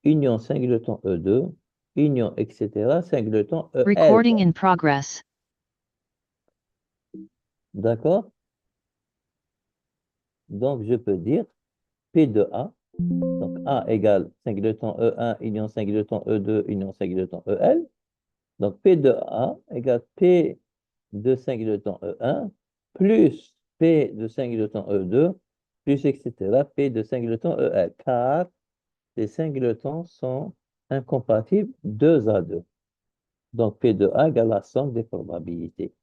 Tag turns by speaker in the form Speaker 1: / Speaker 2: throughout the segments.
Speaker 1: union singleton E2, union, etc., singleton EL.
Speaker 2: Recording in progress.
Speaker 1: D'accord? Donc, je peux dire P de A. Donc, A égale singleton E1, union singleton E2, union singleton EL. Donc, P de A égale P de singleton E1 plus P de singleton E2 plus etc. P de singleton EL. Car les singletons sont incompatibles 2 à 2. Donc, P de A égale la somme des probabilités.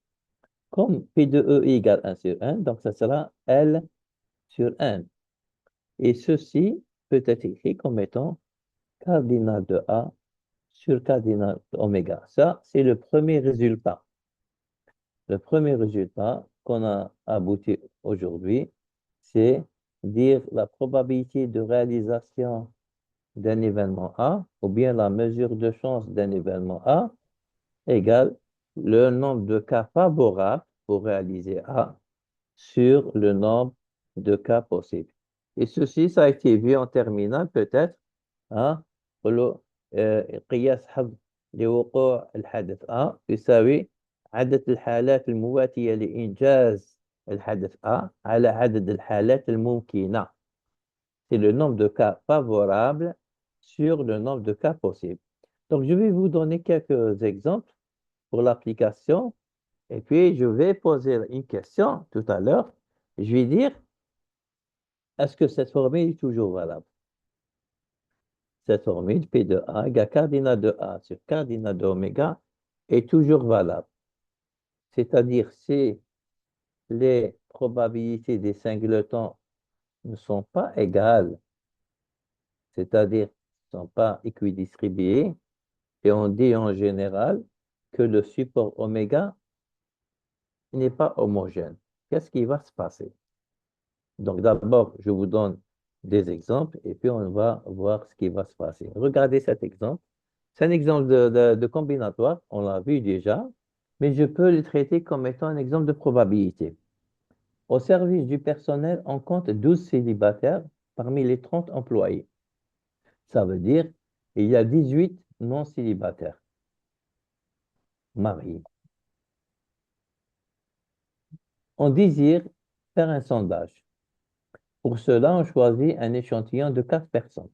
Speaker 1: Comme P de E égale 1 sur 1, donc ça sera L sur 1. Et ceci peut être écrit comme étant cardinal de A sur cardinal oméga. Ça, c'est le premier résultat. Le premier résultat qu'on a abouti aujourd'hui, c'est dire la probabilité de réalisation d'un événement A, ou bien la mesure de chance d'un événement A, égale le nombre de cas favorables pour réaliser A sur le nombre de cas possibles. Et ceci, ça a été vu en terminale peut-être, hein, قولوا قياس حظ لوقوع الحدث A يساوي عدد الحالات المواتية لإنجاز الحدث A على عدد الحالات الممكنة. C'est le nombre de cas favorables sur le nombre de cas possibles. Donc, je vais vous donner quelques exemples pour l'application. Et puis, je vais poser une question tout à l'heure. Je vais dire, est-ce que cette formule est toujours valable? Cette formule, P de A égale cardinal de A sur cardinal de oméga est toujours valable. C'est-à-dire, si les probabilités des singletons ne sont pas égales, c'est-à-dire ne sont pas équidistribuées, et on dit en général que le support oméga n'est pas homogène. Qu'est-ce qui va se passer? Donc d'abord, je vous donne des exemples et puis on va voir ce qui va se passer. Regardez cet exemple. C'est un exemple de combinatoire, on l'a vu déjà, mais je peux le traiter comme étant un exemple de probabilité. Au service du personnel, on compte 12 célibataires parmi les 30 employés. Ça veut dire qu'il y a 18 non célibataires mariés. On désire faire un sondage. Pour cela, on choisit un échantillon de 4 personnes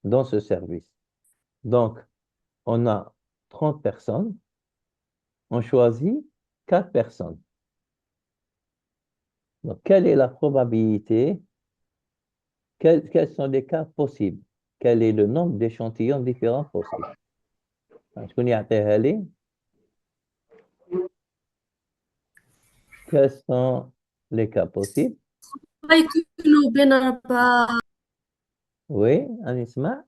Speaker 1: dans ce service. Donc, on a 30 personnes, on choisit 4 personnes. Donc, quelle est la probabilité? Quels sont les cas possibles? Quel est le nombre d'échantillons différents possibles? Quels sont les cas possibles?
Speaker 3: يكونوا بين 4
Speaker 1: Oui, Anisma,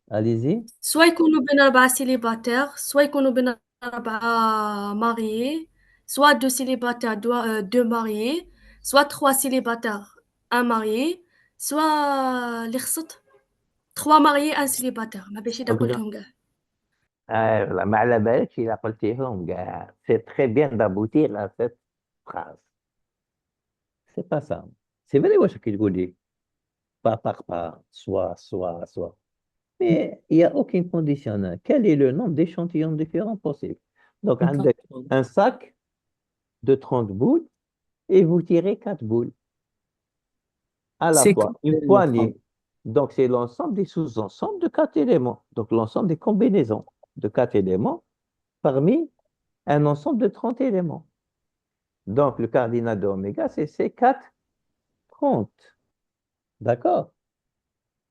Speaker 1: allez-y.
Speaker 3: soit يكونوا بين 4 célibataires, soit يكونوا بين 4 mariés, soit 2 célibataires, 2 mariés, soit 3 célibataires, 1 marié, soit اللي خصت 3 mariés, 1 célibataire. ما باش نقولهم كاع.
Speaker 1: ما على بالكش إلا قلتيهم كاع. C'est très bien d'aboutir à cette phrase. C'est pas ça. C'est vrai واش كي تقولي pas par pas, soit. Mais il n'y a aucune conditionnelle. Quel est le nombre d'échantillons différents possibles? Donc, un sac de 30 boules et vous tirez 4 boules à la fois, une poignée. Donc, c'est l'ensemble des sous-ensembles de 4 éléments. Donc, l'ensemble des combinaisons de 4 éléments parmi un ensemble de 30 éléments. Donc, le cardinal de oméga, c'est C4, 30. D'accord?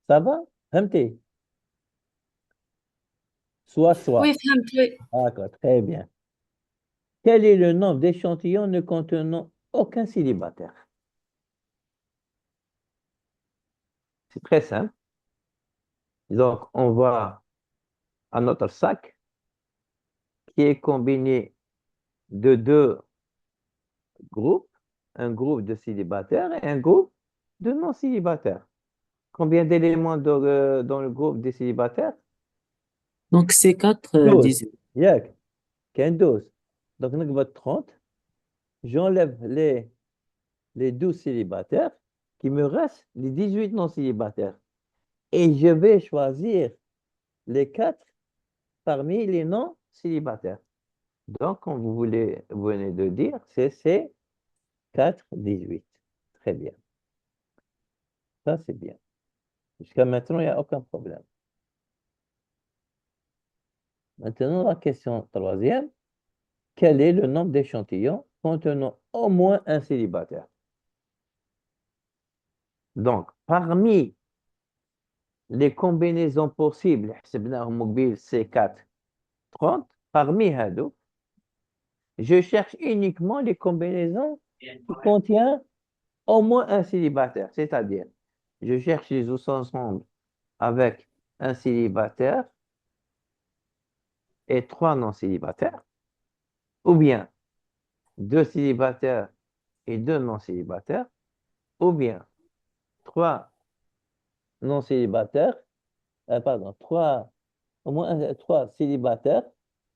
Speaker 1: Ça va? MT. Soit.
Speaker 3: Oui, فهمت, oui.
Speaker 1: D'accord, très bien. Quel est le nombre d'échantillons ne contenant aucun célibataire? C'est très simple. Donc, on va à notre sac qui est combiné de 2 groupes, un groupe de célibataires et un groupe de non-célibataires. Combien d'éléments dans le groupe des célibataires?
Speaker 4: Donc, c'est 4,
Speaker 1: 12.
Speaker 4: 18.
Speaker 1: Yak, 12. Donc, on va 30. J'enlève les 12 célibataires, qui me restent les 18 non-célibataires. et je vais choisir les 4 parmi les non célibataires. Donc, comme vous venez de dire, c'est C4, 18. Très bien. Ça, c'est bien. Jusqu'à maintenant, il n'y a aucun problème. Maintenant, la question troisième. Quel est le nombre d'échantillons contenant au moins un célibataire? Donc, parmi les combinaisons possibles, حسبناهم mobile C4, 30, parmi هادو, je cherche uniquement les combinaisons qui contiennent au moins un célibataire. C'est-à-dire, je cherche les ensembles avec un célibataire et 3 non-célibataires, ou bien 2 célibataires et 2 non-célibataires, ou bien 3 non-célibataires, pardon, 3, au moins 3 célibataires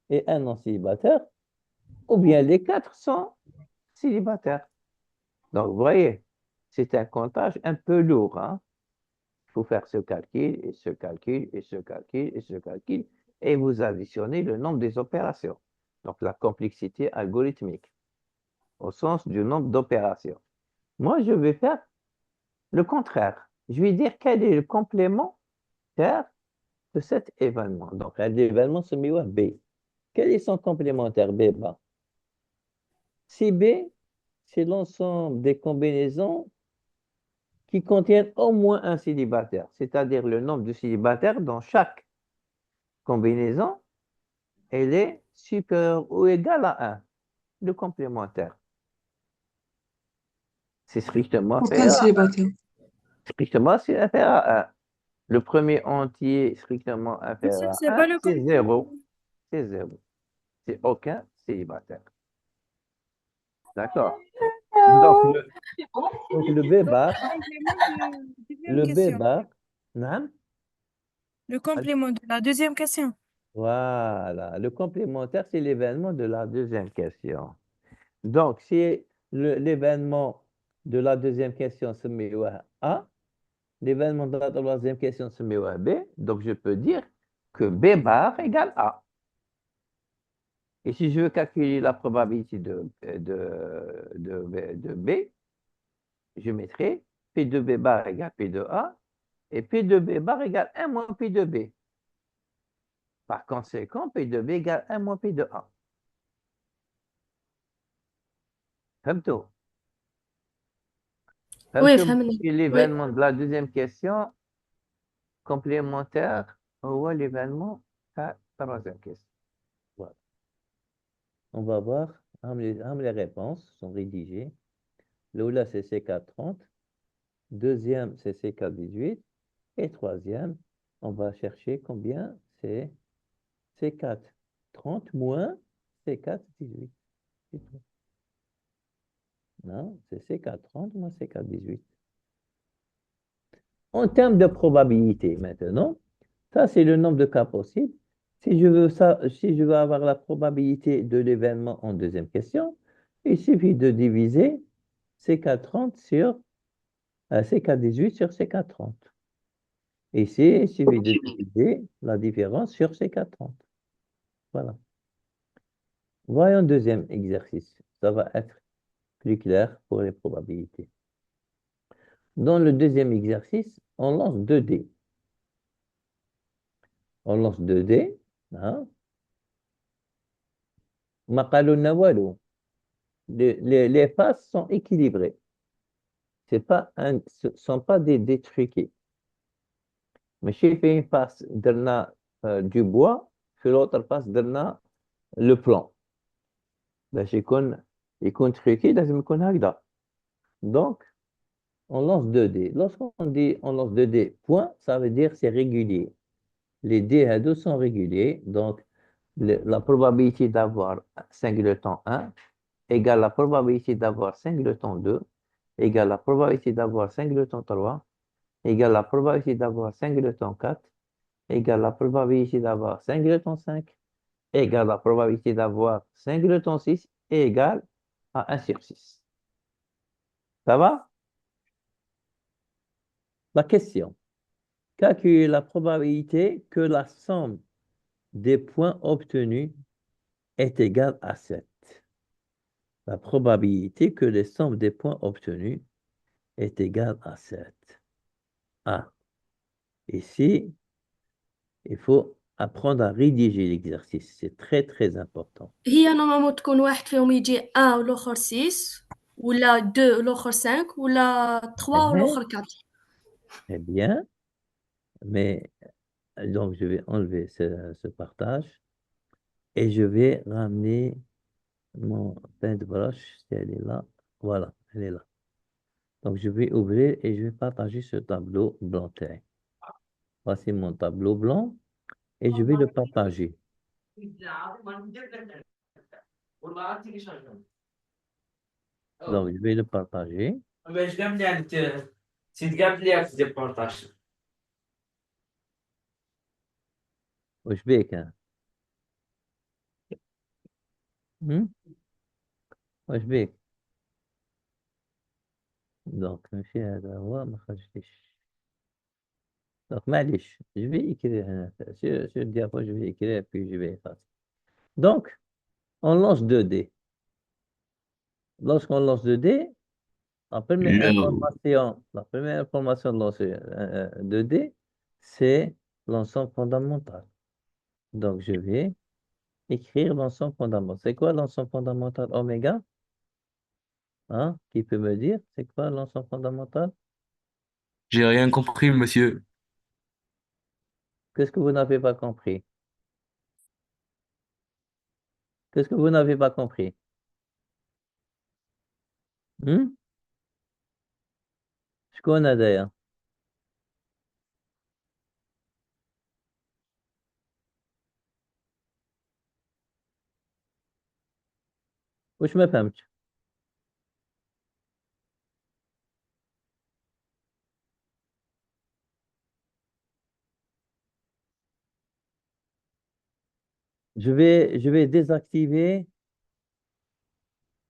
Speaker 1: et un non-célibataire, ou bien les 4 sont célibataires. Donc, vous voyez, c'est un comptage un peu lourd, hein? Il faut faire ce calcul, et ce calcul, et ce calcul, et ce calcul, et vous additionnez le nombre des opérations. Donc, la complexité algorithmique, au sens du nombre d'opérations. Moi, je vais faire le contraire. Je vais dire quel est le complémentaire de cet événement. Donc, l'événement se met à B. Quel est son complémentaire B? Si B, c'est l'ensemble des combinaisons qui contiennent au moins un célibataire, c'est-à-dire le nombre de célibataires dans chaque combinaison, elle est supérieure ou égale à 1, le complémentaire. C'est strictement
Speaker 2: Aucun
Speaker 1: inférieur,
Speaker 2: célibataire.
Speaker 1: strictement c'est inférieur à 1. Le premier entier strictement inférieur
Speaker 3: C'est
Speaker 1: à
Speaker 3: pas
Speaker 1: 1,
Speaker 3: le
Speaker 1: c'est 0. C'est 0. C'est aucun célibataire. D'accord. Donc, le B bar, le B bar, non?
Speaker 5: Le complément de la deuxième question.
Speaker 1: Voilà. Le complémentaire, c'est l'événement de la deuxième question. Donc, si l'événement de la deuxième question se met à A, l'événement de la troisième question se met à B, donc je peux dire que B bar égale A. Et si je veux calculer la probabilité de B, je mettrai P de B bar égale P de A et P de B bar égale 1 moins P de B. Par conséquent, P de B égale 1 moins P de A. فهمتوا؟
Speaker 3: Oui,
Speaker 1: فهمتوا
Speaker 3: فهمنا.
Speaker 1: بلي l'événement de la deuxième question complémentaire هو l'événement de la troisième question. Voilà. On va voir, les réponses sont rédigées. L'oula, c'est C430. Deuxième, c'est C418. Et troisième, on va chercher combien c'est C430 moins C418. C'est tout. Non, c'est C430 moins C418. En termes de probabilité maintenant, ça c'est le nombre de cas possibles. Si je veux avoir la probabilité de l'événement en deuxième question, il suffit de diviser C430 sur C418 sur C430. Ici, il suffit de diviser la différence sur C430. Voilà. Voyons deuxième exercice. Ça va être plus clair pour les probabilités. Dans le deuxième exercice, on lance 2 dés. On lance 2 dés. Hein? Les faces sont équilibrées. Ce ne sont pas des dés truqués. Mais si je fais une face du bois, sur l'autre face le plan. باش يكون truqué, لازم يكون هكذا. Donc, on lance 2 dés. Lorsqu'on dit on lance 2 dés, point, ça veut dire c'est régulier. Les dés à 2 sont réguliers. Donc, la probabilité d'avoir singleton 1 égale la probabilité d'avoir singleton 2 égale la probabilité d'avoir singleton 3 égale la probabilité d'avoir singleton 4 égale la probabilité d'avoir singleton 5 égale la probabilité d'avoir singleton 6 et égale à 1 sur 6. Ça va? La question. calculer la probabilité que la somme des points obtenus est égale à 7. La probabilité que les sommes des points obtenus est égale à 7. Ah, ici, il faut apprendre à rédiger l'exercice. C'est très, très important.
Speaker 3: هي نورمالمون تكون واحد فيهم يجي 1 والآخر 6 ولا 2 والآخر 5 ولا 3 والآخر 4.
Speaker 1: Très bien. Mais donc, je vais enlever ce partage et je vais ramener mon paintbrush. Si elle est là. Voilà, elle est là. Donc, je vais ouvrir et je vais partager ce tableau blanc. Voici mon tableau blanc et je vais le partager. Donc, je vais le partager. وش بيك ها؟ وش بيك؟ دونك ماشي هذا هو ما خرجتش. دونك معليش جو في écrire هنا sur le diapo je vais écrire puis je vais effacer. Donc on lance 2 dés. Lorsqu'on lance 2 dés, la première information de lancer 2 dés, c'est l'ensemble fondamental. Donc je vais écrire l'ensemble fondamental. C'est quoi l'ensemble fondamental oméga? Hein? Qui peut me dire c'est quoi l'ensemble fondamental?
Speaker 2: J'ai rien compris, monsieur.
Speaker 1: Qu'est-ce que vous n'avez pas compris? Qu'est-ce que vous n'avez pas compris? شكون هذايا؟ واش ما فهمتش؟ Je vais désactiver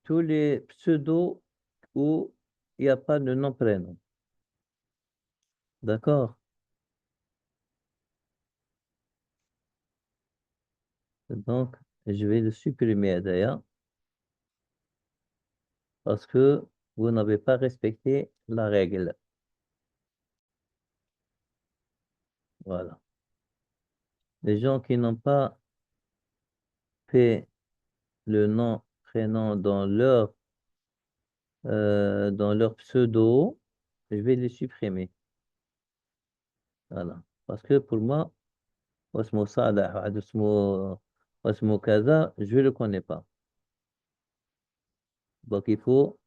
Speaker 1: tous les pseudos où il n'y a pas de nom-prénom. D'accord? Donc, je vais le supprimer d'ailleurs parce que vous n'avez pas respecté la règle. Voilà. Les gens qui n'ont pas fait le nom, prénom dans leur pseudo, je vais les supprimer. Voilà. Parce que pour moi, Osmo Salah, Osmo Kaza, je ne le connais pas. Donc, il faut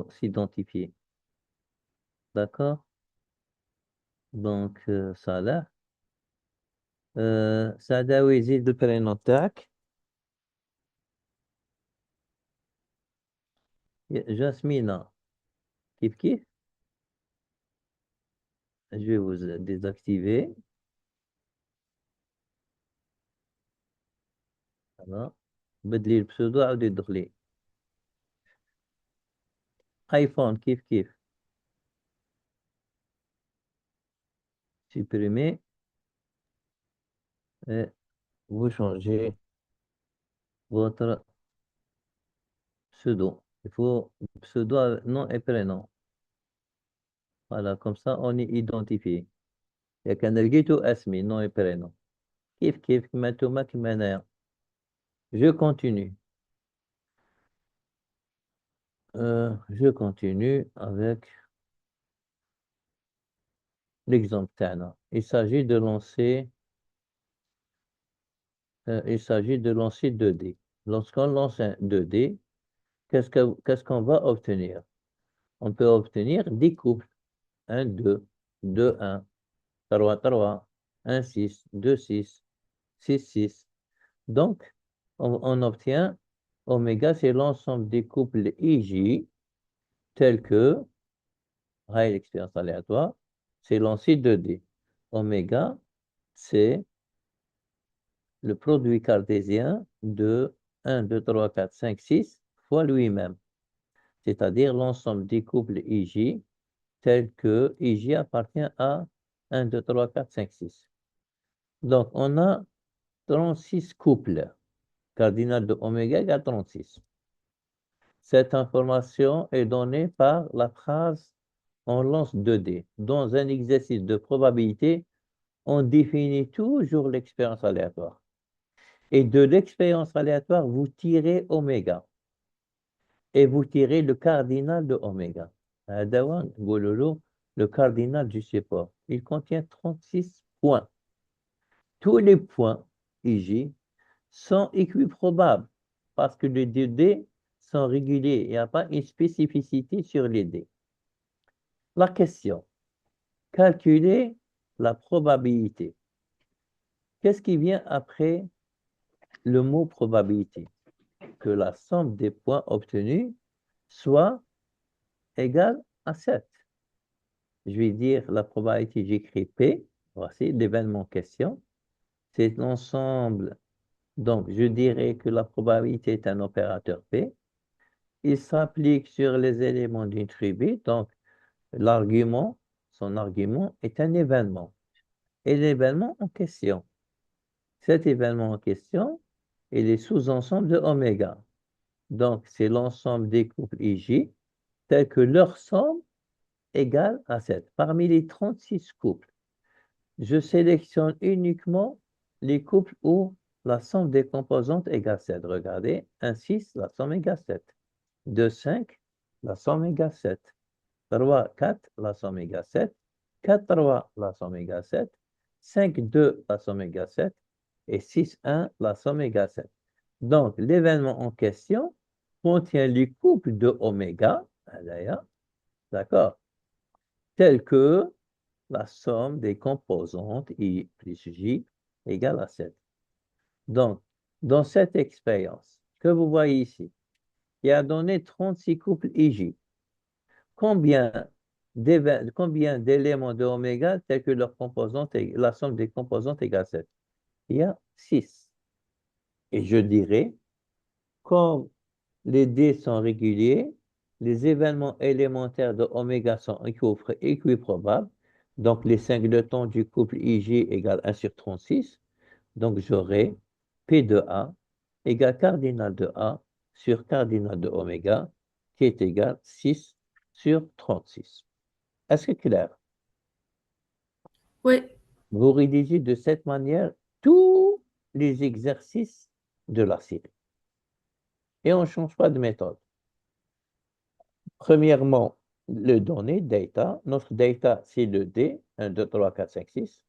Speaker 1: s'identifier. D'accord? Donc, Salah. Saadawi, zid le prénom tac. Jasmina, kif kif. Je vais vous désactiver. Voilà. بدلي البسودو عاودي يدخلي. iPhone, kif kif. Supprimer. Et vous changez votre pseudo. Il faut pseudo, nom et prénom. Voilà, comme ça, on est identifié. Il y a qu'un erguito asmi, nom et prénom. Kif kif, kima kimana. Je continue. Je continue avec l'exemple تاعنا. Il s'agit de lancer 2 dés. Lorsqu'on lance un 2 dés, qu'est-ce qu'on va obtenir? On peut obtenir 10 couples. 1, 2, 2, 1, 3, 3, 1, 6, 2, 6, 6, 6. Donc, on obtient oméga, c'est l'ensemble des couples IJ tels que, l'expérience aléatoire, c'est lancer 2 dés. Oméga, c'est le produit cartésien de 1, 2, 3, 4, 5, 6 fois lui-même, c'est-à-dire l'ensemble des couples IJ tels que IJ appartient à 1, 2, 3, 4, 5, 6. Donc, on a 36 couples. Cardinal de oméga égale 36. Cette information est donnée par la phrase on lance 2D. Dans un exercice de probabilité, on définit toujours l'expérience aléatoire. Et de l'expérience aléatoire, vous tirez oméga. Et vous tirez le cardinal de oméga. Le cardinal du support. Il contient 36 points. Tous les points, IJ, sont équiprobables parce que les 2D sont réguliers. Il n'y a pas une spécificité sur les dés. La question, calculer la probabilité. Qu'est-ce qui vient après le mot probabilité? Que la somme des points obtenus soit égale à 7. Je vais dire la probabilité, j'écris P, voici l'événement en question. C'est l'ensemble, donc je dirais que la probabilité est un opérateur P. Il s'applique sur les éléments d'une tribu, donc l'argument, son argument est un événement. Et l'événement en question, cet événement en question, il est sous-ensemble de oméga. Donc, c'est l'ensemble des couples IJ, tels que leur somme égale à 7. Parmi les 36 couples, je sélectionne uniquement les couples où la somme des composantes égale 7. Regardez, 1, 6, la somme égale 7. 2, 5, la somme égale 7. 3, 4, la somme égale 7. 4, 3, la somme égale 7. 5, 2, la somme égale 7. Et 6, 1, la somme égale 7. Donc, l'événement en question contient les couples de oméga, d'ailleurs, d'accord, tels que la somme des composantes I plus J égale à 7. Donc, dans cette expérience que vous voyez ici, il a donné 36 couples IJ. Combien d'éléments de oméga tels que leur composante, la somme des composantes égale 7? Il y a 6. Et je dirais, comme les dés sont réguliers, les événements élémentaires de oméga sont équiprobables, donc les singletons du couple IJ égale 1 sur 36, donc j'aurai P de A égale cardinal de A sur cardinal de oméga, qui est égal 6 sur 36. Est-ce que c'est clair?
Speaker 3: Oui.
Speaker 1: Vous rédigez de cette manière tous les exercices de la série. Et on ne change pas de méthode. Premièrement, le donné, data. Notre data, c'est le D, 1, 2, 3, 4, 5, 6.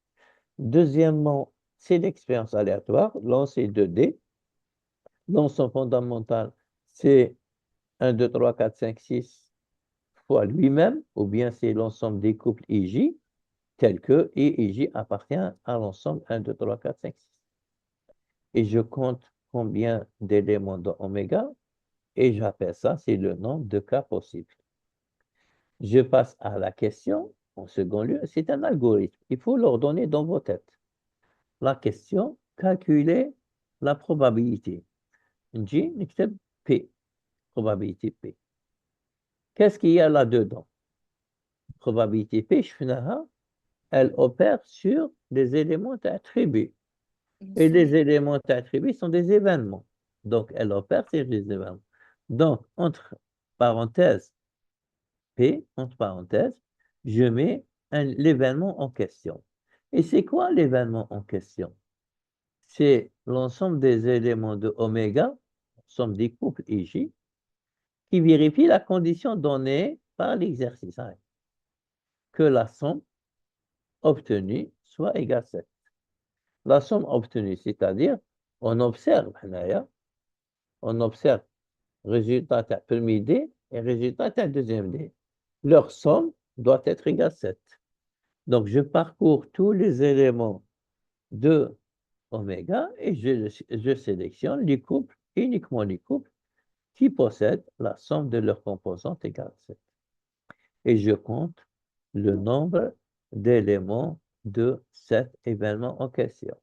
Speaker 1: Deuxièmement, c'est l'expérience aléatoire, lancer 2D. L'ensemble fondamental, c'est 1, 2, 3, 4, 5, 6 fois lui-même, ou bien c'est l'ensemble des couples IJ, tels que IJ appartient à l'ensemble 1, 2, 3, 4, 5, 6. Et je compte combien d'éléments de oméga, et j'appelle ça, c'est le nombre de cas possibles. Je passe à la question, en second lieu, c'est un algorithme. Il faut l'ordonner dans vos têtes. La question, calculer la probabilité. J, نكتب P, probabilité P. Qu'est-ce qu'il y a là-dedans? Probabilité P, elle opère sur des éléments attribués. Et les éléments attribués sont des événements. Donc, elle opère sur des événements. Donc, entre parenthèses, P, entre parenthèses, je mets l'événement en question. Et c'est quoi l'événement en question? C'est l'ensemble des éléments de oméga, l'ensemble des couples IJ, qui vérifie la condition donnée par l'exercice, hein, que la somme obtenue soit égale à 7. La somme obtenue, c'est-à-dire, on observe, résultat d'un premier dé et résultat d'un deuxième dé. Leur somme doit être égale à 7. Donc, je parcours tous les éléments de oméga et je sélectionne les couples, uniquement les couples, qui possèdent la somme de leurs composantes égale à 7. Et je compte le nombre d'éléments de cet événement en question.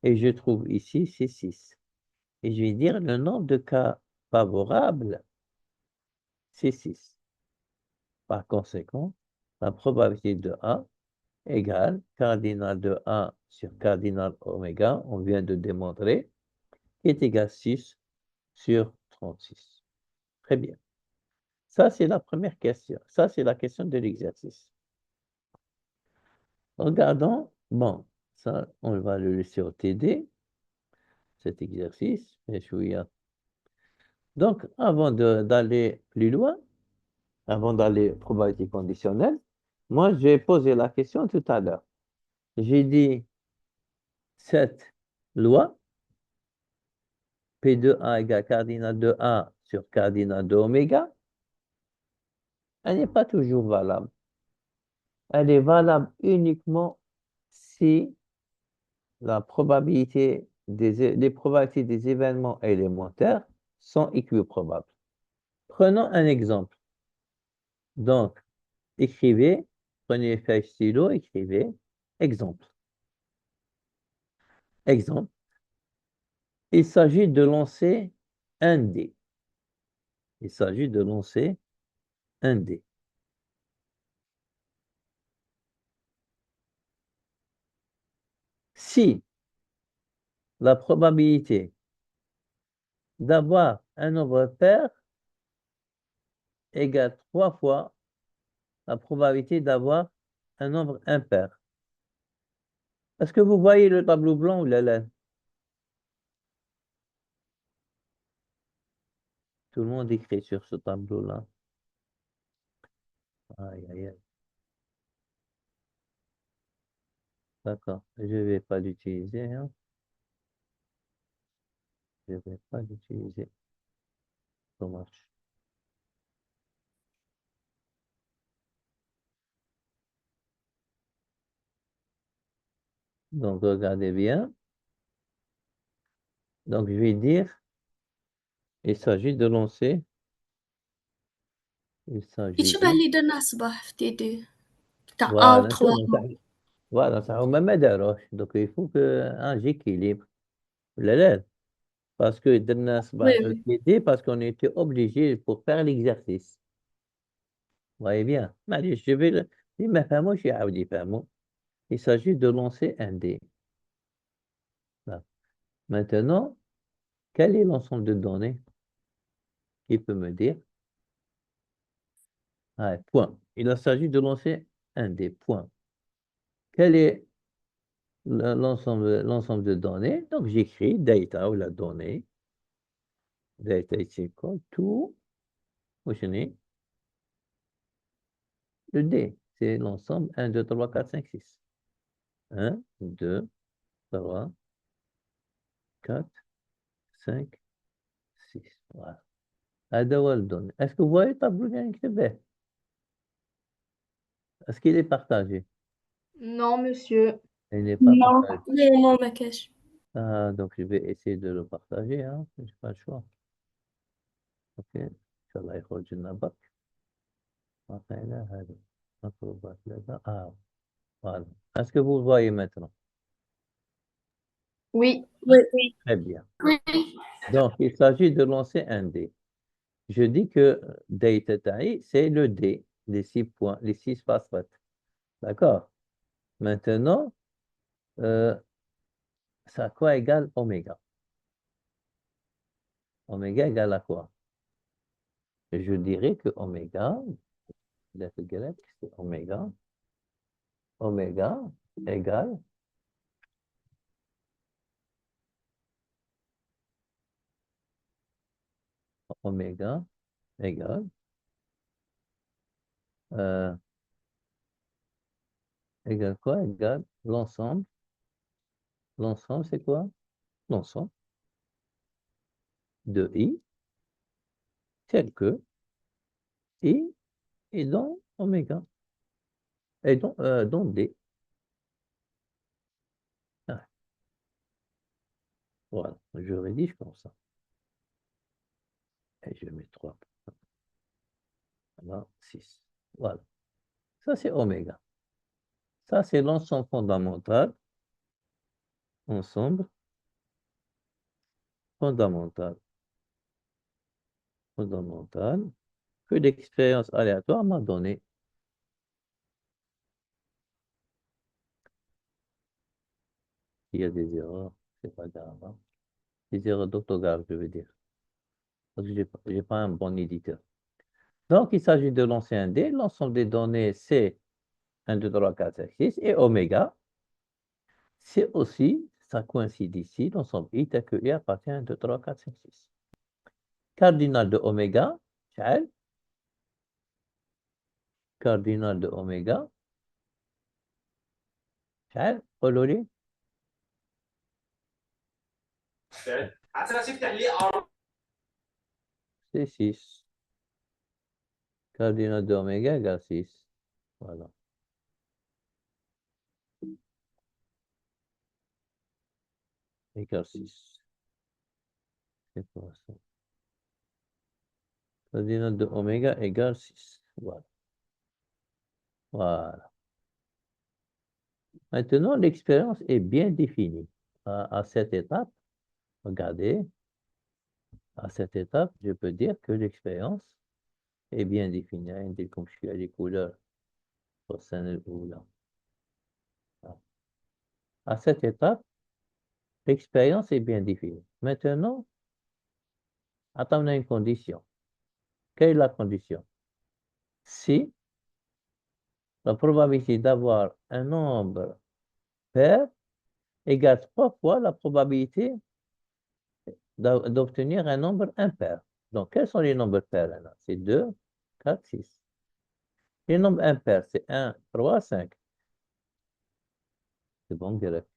Speaker 1: Et je trouve ici, c'est 6. Et je vais dire le nombre de cas favorables, c'est 6. Par conséquent, la probabilité de A égale cardinal de A sur cardinal oméga, on vient de démontrer, qui est égal à 6 sur 36. Très bien. Ça, c'est la première question. Ça, c'est la question de l'exercice. Regardons, bon, ça, on va le laisser au TD, cet exercice. Donc, avant d'aller plus loin, avant d'aller probabilité conditionnelle, moi, j'ai posé la question tout à l'heure. J'ai dit, cette loi, P de A égale cardinal de A sur cardinal de oméga, elle n'est pas toujours valable. Elle est valable uniquement si la probabilité les probabilités des événements élémentaires sont équiprobables. Prenons un exemple. Donc, écrivez, prenez feuille stylo, écrivez exemple. Exemple. Il s'agit de lancer un dé. Il s'agit de lancer un dé. Si la probabilité d'avoir un nombre pair égale 3 fois la probabilité d'avoir un nombre impair. Est-ce que vous voyez le tableau blanc ou la laine? Tout le monde écrit sur ce tableau-là. Aïe, aïe, aïe. D'accord. Je ne vais pas l'utiliser. Hein. Je ne vais pas l'utiliser. Dommage. Donc, regardez bien. Donc, je vais dire, il s'agit de lancer. Il s'agit
Speaker 3: يشبه اللي درناه الصباح في تيتي تاع A و
Speaker 1: Voilà,
Speaker 3: 3
Speaker 1: voilà, ça au même d'arroche. Donc, il faut que j'équilibre. Là, parce que درنا
Speaker 3: Oui,
Speaker 1: صباح
Speaker 3: oui.
Speaker 1: l'été, parce qu'on était obligé pour faire l'exercice. Vous voyez bien. معليش, je vais اللي ما فهموش يعاود يفهموا. Il s'agit de lancer un dé. Voilà. Maintenant, quel est l'ensemble de données? Qui peut me dire? Ah, point. Il s'agit de lancer un dé. Point. Quel est l'ensemble de données? Donc, j'écris data ou la donnée. Data is equal to, وش هني؟ le D. C'est l'ensemble 1, 2, 3, 4, 5, 6. 1, 2, 3, 4, 5, 6. Voilà. هذا هو الدوني. Est-ce que vous voyez le tableau اللي نكتبه؟ Est-ce qu'il est partagé?
Speaker 6: Non, monsieur.
Speaker 1: Il n'est pas
Speaker 5: Non.
Speaker 1: partagé.
Speaker 3: Non, non, ما كاش.
Speaker 1: Ah, donc je vais essayer de le partager. Hein. Je n'ai pas le choix. Ok. Inch'Allah يخرج لنا برك. عطينا هذا. مطلوبات لدى. Ah, voilà. Est-ce que vous le voyez maintenant?
Speaker 6: Oui.
Speaker 3: Oui, oui.
Speaker 1: Très bien.
Speaker 3: Oui.
Speaker 1: Donc, il s'agit de lancer un dé. Je dis que data taille, c'est le dé, les 6 points, les 6 facettes. D'accord? Maintenant, ça quoi égale oméga? Oméga égale à quoi? Je dirais que oméga, c'est oméga, oméga égale oméga égale égale quoi? Égale l'ensemble. L'ensemble, c'est quoi? L'ensemble de I tel que I est dans oméga et dans D. Ah, voilà, je rédige comme ça. Et je mets 3. Voilà, 6. Voilà. Ça, c'est oméga. Ça, c'est l'ensemble fondamental. Ensemble fondamental. Fondamental que l'expérience aléatoire m'a donné. Il y a des erreurs, c'est pas grave, hein. Des erreurs d'orthographe, je veux dire. Parce que j'ai pas un bon éditeur. Donc, il s'agit de lancer un dé. L'ensemble des données, c'est 1, 2, 3, 4, 5, 6. Et oméga, c'est aussi, ça coïncide ici, l'ensemble I tel que I appartient à 1, 2, 3, 4, 5, 6. Cardinal de oméga, شحال cardinal de oméga, شحال قولوا لي c'est 6. Cardinal de oméga égale 6. Voilà. Égale 6. C'est quoi ça? Cardinal de oméga égale 6. Voilà. Voilà. Maintenant, l'expérience est bien définie. À cette étape, regardez, à cette étape, je peux dire que l'expérience est bien définie. عندي لكم شوية les couleurs في السنة الأولى. À cette étape, l'expérience est bien définie. Maintenant, attendons une condition. Quelle est la condition? Si la probabilité d'avoir un nombre pair égale 3 fois la probabilité d'obtenir un nombre impair. Donc, quels sont les nombres pairs là? C'est 2, 4, 6. Les nombres impairs, c'est 1, 3, 5. C'est bon, direct.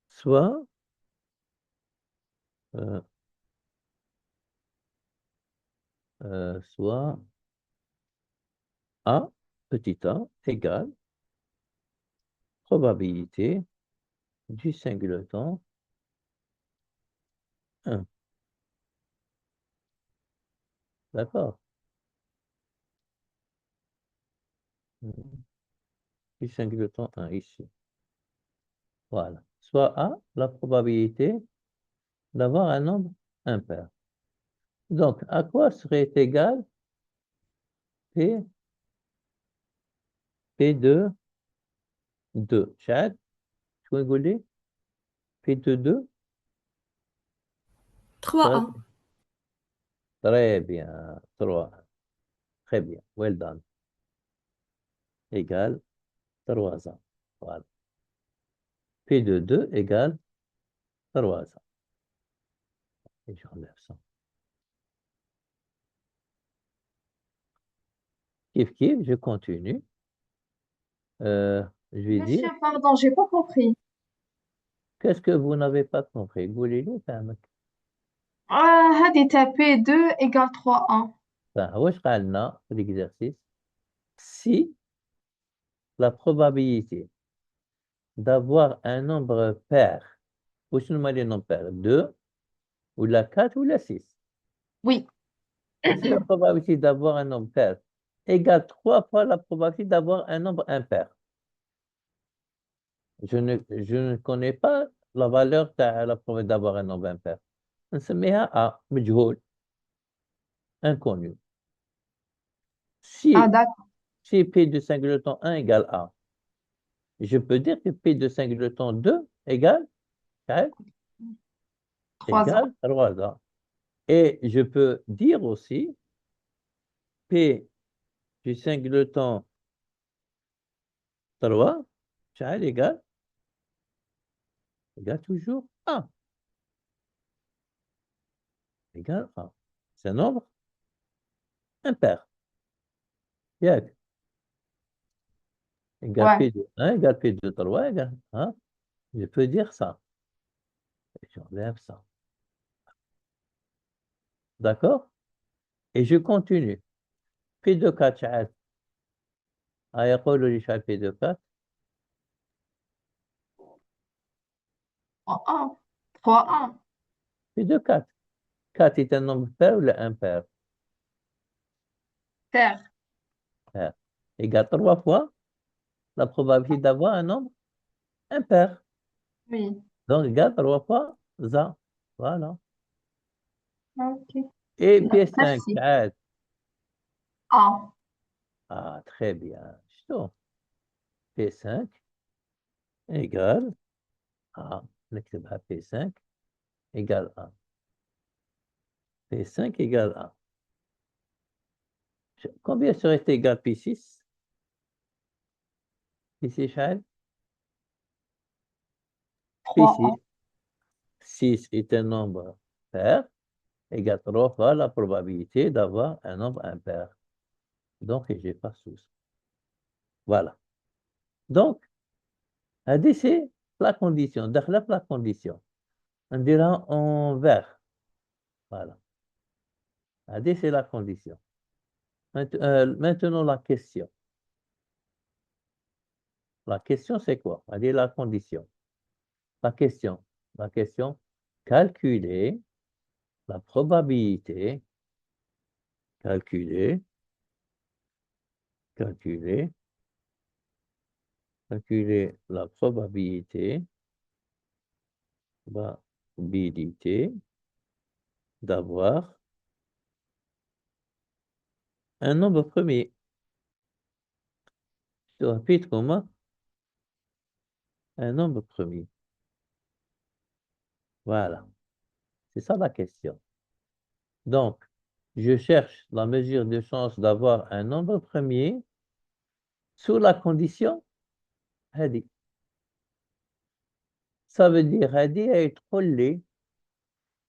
Speaker 1: Soit, soit A, petit a, égale probabilité du singleton 1. D'accord? Du singleton 1 ici. Voilà. Soit A, la probabilité d'avoir un nombre impair. Donc, à quoi serait égal P de 2? شحال؟ شكون يقول لي؟ P de 2
Speaker 3: 3-1.
Speaker 1: Très bien. 3. Très bien. Well done. Égale 3 ans. Voilà. P de 2 égale 3 ans. Et j'enlève ça. Kif, je continue. Je vais dire,
Speaker 6: Monsieur, pardon, j'ai pas compris.
Speaker 1: qu'est-ce que vous n'avez pas compris? Vous voulez lire, فهمك.
Speaker 6: هذه P2 égale 3-1.
Speaker 1: واش قالنا في l'exercice? Si la probabilité d'avoir un nombre pair, ou sinon les nombres pairs, 2, ou la 4, ou la 6.
Speaker 6: Oui,
Speaker 1: Si la probabilité d'avoir un nombre pair égale 3 fois la probabilité d'avoir un nombre impair. Je ne connais pas la valeur de la probabilité d'avoir un nombre impair. نسميها A, مجهول, inconnu. Si,
Speaker 6: d'accord.
Speaker 1: si P de singleton 1 égale A, je peux dire que P de singleton 2 égale
Speaker 6: 3 ans.
Speaker 1: 3 ans. Et je peux dire aussi P du singleton 3 égale toujours A. Égale A. C'est un nombre impair. ياك égale
Speaker 6: Ouais.
Speaker 1: P de 1 égale P de 3 égale, hein? Je peux dire ça. Et j'enlève ça. D'accord? Et je continue. P de 4 شحال؟ يقولوا لي شحال P de 4؟
Speaker 6: 3-1. 3-1.
Speaker 1: P de 4. 4 est un nombre pair ou impair?
Speaker 6: Pair.
Speaker 1: Pair. Égale 3 fois la probabilité d'avoir un nombre impair.
Speaker 6: Oui.
Speaker 1: Donc, égale 3 fois ça. Voilà.
Speaker 6: Ok.
Speaker 1: Et P5
Speaker 6: Merci.
Speaker 1: شحال؟
Speaker 6: A.
Speaker 1: Ah, très bien. شتو؟ P5 égale A. نكتبها P5 égale A. P5 égale A. Combien serait égal P6? P6 شحال؟
Speaker 6: 3A.
Speaker 1: P6. 6 est un nombre pair égale 3 fois la probabilité d'avoir un nombre impair. Donc, j'efface tout ça. Voilà. Donc, هذه c'est la condition. داخلة la condition. On dira en vert. Voilà. هذه c'est la condition. Maintenant, la question. La question, c'est quoi? هذه la condition. La question, calculer la probabilité, calculer la probabilité d'avoir un nombre premier. Je te répète comment? Un nombre premier. Voilà. C'est ça la question. Donc, je cherche la mesure de chance d'avoir un nombre premier sous la condition هذه. Ça veut dire هذه تقول لي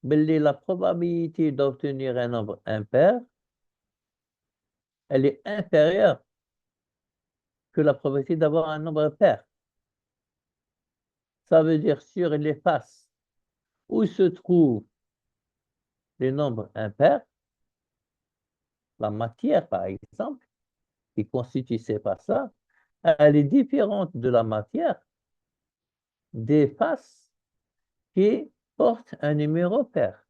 Speaker 1: باللي la probabilité d'obtenir un nombre impair, elle est inférieure que la probabilité d'avoir un nombre pair. Ça veut dire sur les faces où se trouvent les nombres impairs, la matière par exemple, qui constitue ces faces-là, elle est différente de la matière des faces qui portent un numéro pair.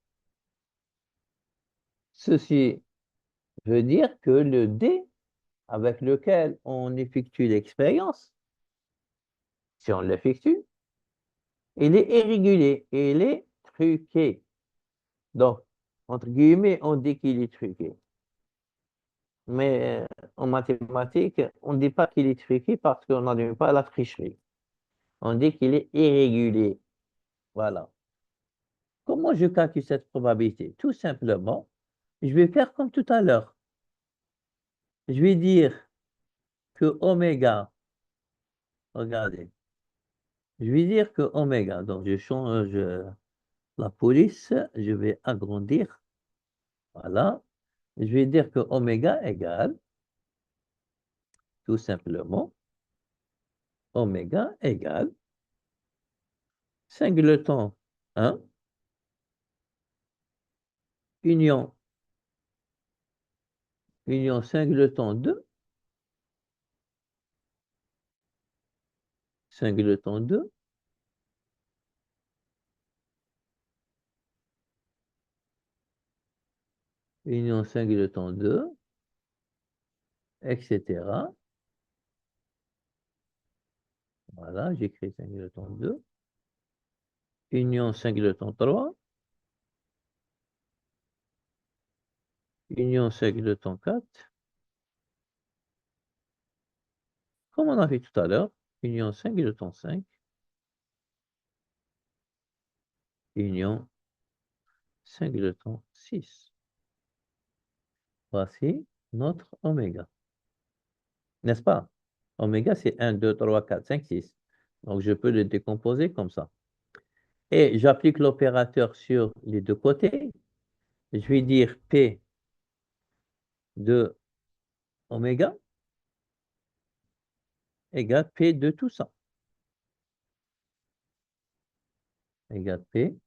Speaker 1: Ceci veut dire que le dé avec lequel on effectue l'expérience, si on l'effectue, il est irrégulier, il est truqué. Donc, entre guillemets, on dit qu'il est truqué. Mais en mathématiques, on ne dit pas qu'il est truqué parce qu'on n'admet pas la tricherie. On dit qu'il est irrégulier. Voilà. Comment je calcule cette probabilité? Tout simplement, je vais faire comme tout à l'heure. Je vais dire que oméga, regardez, je vais dire que oméga, donc je change la police, je vais agrandir. Voilà. Je vais dire que oméga égale, tout simplement, oméga égale singleton 1 union singleton 2 singleton 2 union singleton 2 etc. Voilà, j'écris singleton 2 union singleton 3 union singleton 4 comme on a fait tout à l'heure, union singleton 5 union singleton 6. Voici notre oméga. N'est-ce pas? Oméga, c'est 1, 2, 3, 4, 5, 6. Donc, je peux le décomposer comme ça. Et j'applique l'opérateur sur les deux côtés. Je vais dire P de oméga égale P de tout ça. Égale P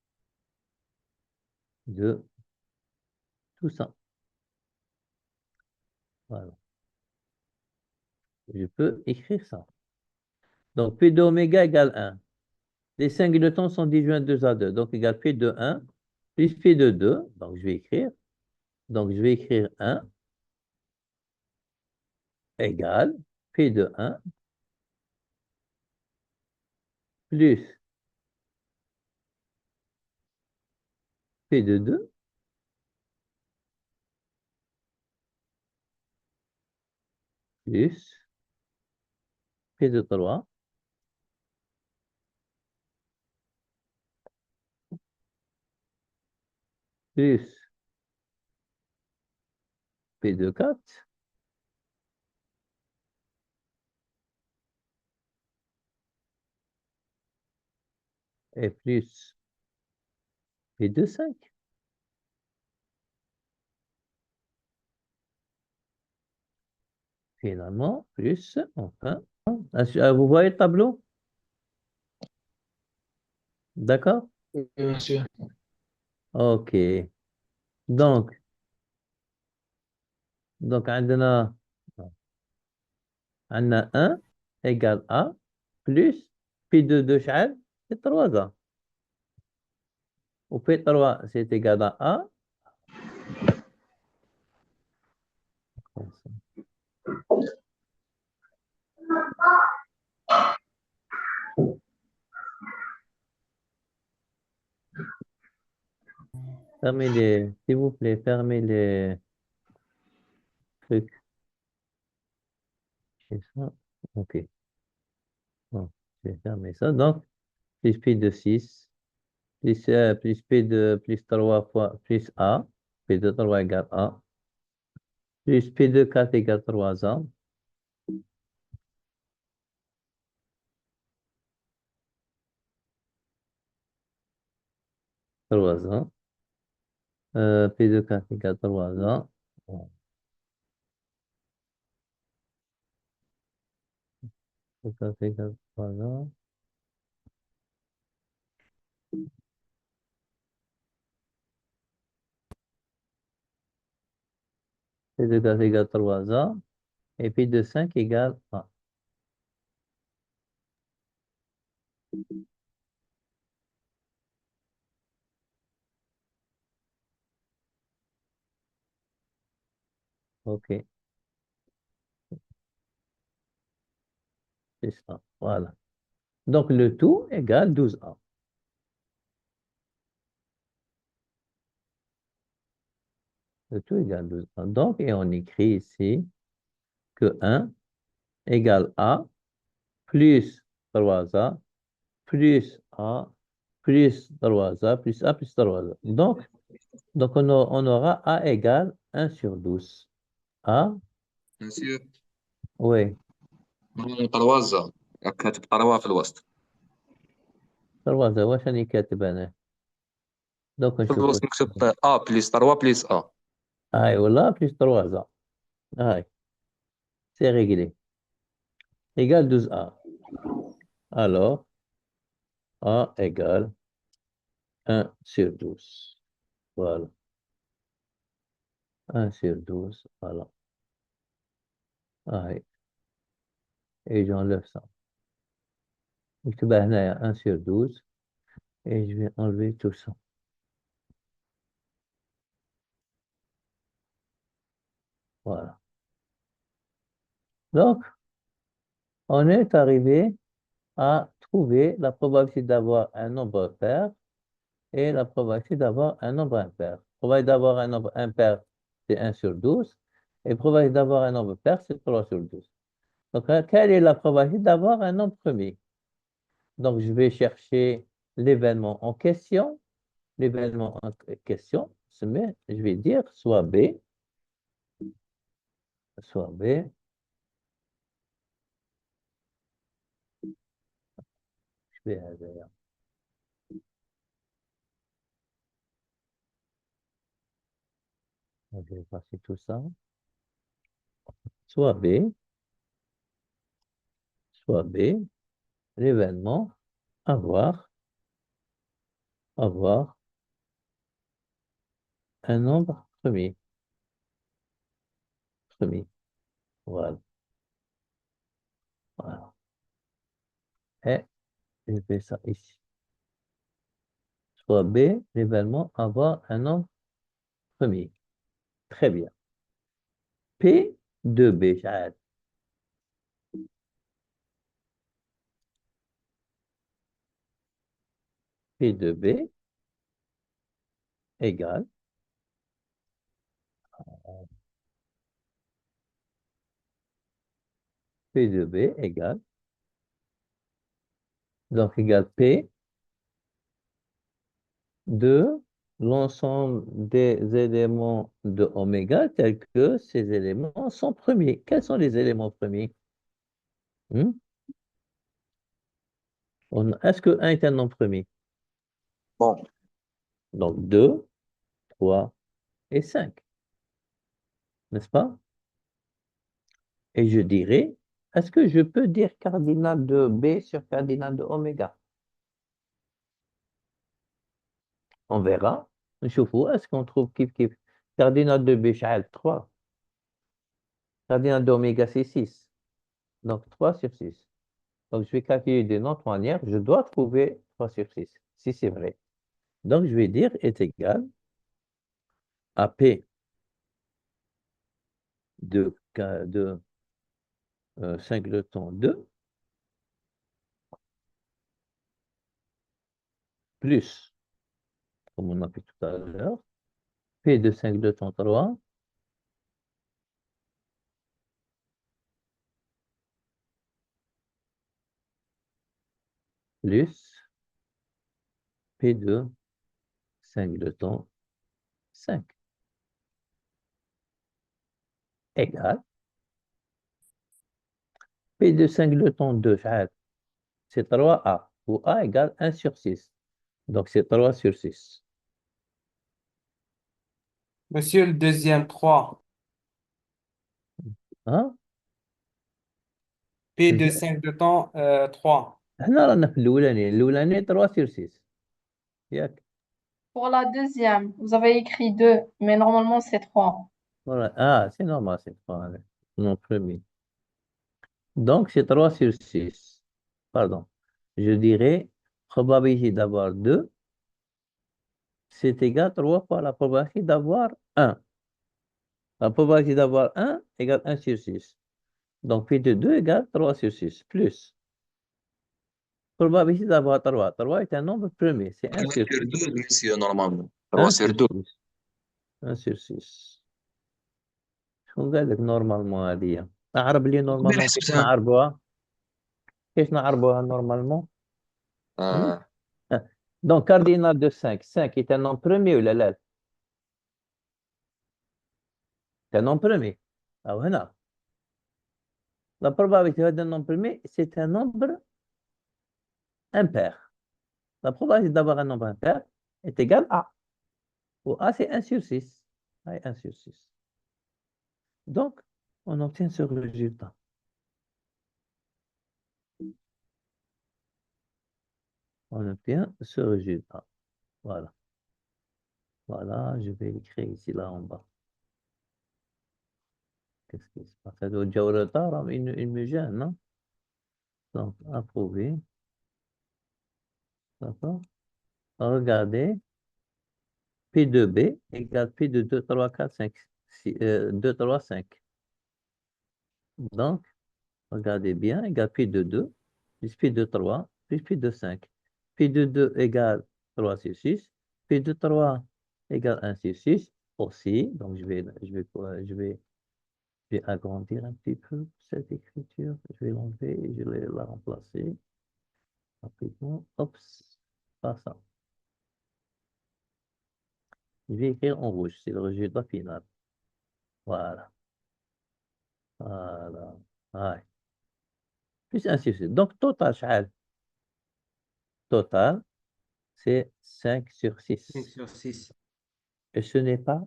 Speaker 1: de tout ça. Voilà. Je peux écrire ça. Donc, P de oméga égale 1. Les singletons sont disjoints 2 à 2. Donc, égale P de 1 plus P de 2. Donc, je vais écrire. Donc, je vais écrire 1 égale P de 1 plus P de 2 plus P de 3 plus P de 4 et plus P de 5. Finalement, plus, enfin. Vous voyez le tableau? D'accord?
Speaker 2: Oui, monsieur.
Speaker 1: OK. Donc, عندنا 1 égale A plus P2 شحال؟ C'est 3A. Ou P3 c'est égal à A. Fermez les, s'il vous plaît, fermez les trucs. C'est ça. OK. Bon, je vais fermer ça. Donc, plus P de 6, plus P de plus 3 fois plus A. P de 3 égale A. Plus P de 4 égale 3A. 3A. P de 4 égale 3A. Bon, P de 4 égale 3A. P de 4 égale 3A. Et P de 5 égale A. OK. C'est ça. Voilà. Donc, le tout égale 12A. Le tout égale 12A. Donc, et on écrit ici que 1 égale A plus 3A plus A plus 3A plus A plus 3A. Donc on aura A égale 1 sur 12. A,
Speaker 2: Monsieur,
Speaker 1: oui,
Speaker 2: طروازة كاتب طروة في الوسط.
Speaker 1: 3A. واش راني كاتب أنا؟ دوك
Speaker 2: في
Speaker 1: نشوف
Speaker 2: الوسط مكتوب A بلس طروة بلس A.
Speaker 1: هاي والله plus 3A. هاي c'est réglé. Égale 12A. Alors, A égale 1 sur 12. Voilà. 1 sur 12. Voilà. هاي. Et j'enlève ça. نكتب هنايا 1 sur 12. Et je vais enlever tout ça. Voilà. Donc, on est arrivé à trouver la probabilité d'avoir un nombre pair et la probabilité d'avoir un nombre impair. Probabilité d'avoir un nombre impair, c'est 1 sur 12. Et probabilité d'avoir un nombre pair, c'est 3 sur 12. Donc, quelle est la probabilité d'avoir un nombre premier? Donc, je vais chercher l'événement en question. L'événement en question, je vais dire soit B, soit B. Je vais je vais passer tout ça. Soit B, soit B, l'événement, avoir un nombre premier. Premier. Voilà. Voilà. Et je fais ça ici. Soit B, l'événement, avoir un nombre premier. Très bien. P de B, j'arrête. P de B égale P de B égale, donc égale P de l'ensemble des éléments de oméga tels que ces éléments sont premiers. Quels sont les éléments premiers? Hmm? Est-ce que 1 est un nombre premier?
Speaker 2: Bon,
Speaker 1: Donc 2, 3 et 5, n'est-ce pas? Et je dirais, est-ce que je peux dire cardinal de B sur cardinal de oméga? On verra. نشوفوا, est-ce qu'on trouve كيف cardinal de B شحال 3. Cardinal d'oméga c'est 6. Donc 3 sur 6. Donc je vais calculer d'une autre manière. Je dois trouver 3 sur 6, si c'est vrai. Donc je vais dire est égal à P de 5 plus, comme on a fait tout à l'heure, P de 5 de temps 3 plus P de 5 de temps 5 égale P de 5 de temps 2, c'est 3A, où A égale 1 sur 6. Donc c'est 3 sur 6.
Speaker 7: Monsieur, le deuxième 3.
Speaker 1: Hein?
Speaker 7: P de 5 de temps 3.
Speaker 1: هنا رانا في الأولاني 3 sur 6. ياك؟
Speaker 6: Pour la deuxième, vous avez écrit 2, mais normalement c'est 3.
Speaker 1: Voilà. Ah, c'est normal, c'est 3. Non, premier. Donc c'est 3 sur 6. Pardon. Je dirais probabilité d'avoir 2, c'est égal à 3 fois la probabilité d'avoir 1. La probabilité d'avoir 1 égale 1 sur 6. Donc P de 2 égale 3 sur 6, plus probabilité d'avoir 3. 3 est un nombre premier, c'est 1 sur 6.
Speaker 2: 2, monsieur, normalement.
Speaker 1: 1
Speaker 2: 3 sur
Speaker 1: sur
Speaker 2: 2.
Speaker 1: 6. 1 sur 6. شكون قال لك نورمالمون هذه؟ أعرب لي نورمالمون كيف
Speaker 2: حسبتها.
Speaker 1: نعربوها؟ كيف نعربوها نورمالمون؟
Speaker 2: آه.
Speaker 1: Donc cardinal de 5. 5 est un nombre premier ou لا؟ C'est un nombre premier. أو هنا. La probabilité d'un nombre premier, c'est un nombre impair. La probabilité d'avoir un nombre impair est égale à. Où A, c'est 1 sur 6. A est 1 sur 6. Donc, on obtient ce résultat. On obtient ce résultat. Voilà. Voilà, je vais l'écrire ici, là, en bas. Qu'est-ce qui se passe? Ça doit être au retard, il me gêne, non? Donc, approuvé. D'accord? Regardez. P de B égale P de 2, 3, 4, 5. 2, 3, 5. Donc, regardez bien, égale P de 2, plus P de 3, plus P de 5. P de 2 égale 3 sur 6. P de 3 égale 1 sur 6 aussi. Donc, je vais agrandir un petit peu cette écriture. Je vais l'enlever et je vais la remplacer rapidement. Hop, pas ça. Je vais écrire en rouge, c'est le résultat final. Voilà. Voilà. Ouais. Plus ainsi de suite. Donc, total, شحال? Total, c'est 5 sur 6.
Speaker 7: 5 sur 6.
Speaker 1: Et ce n'est pas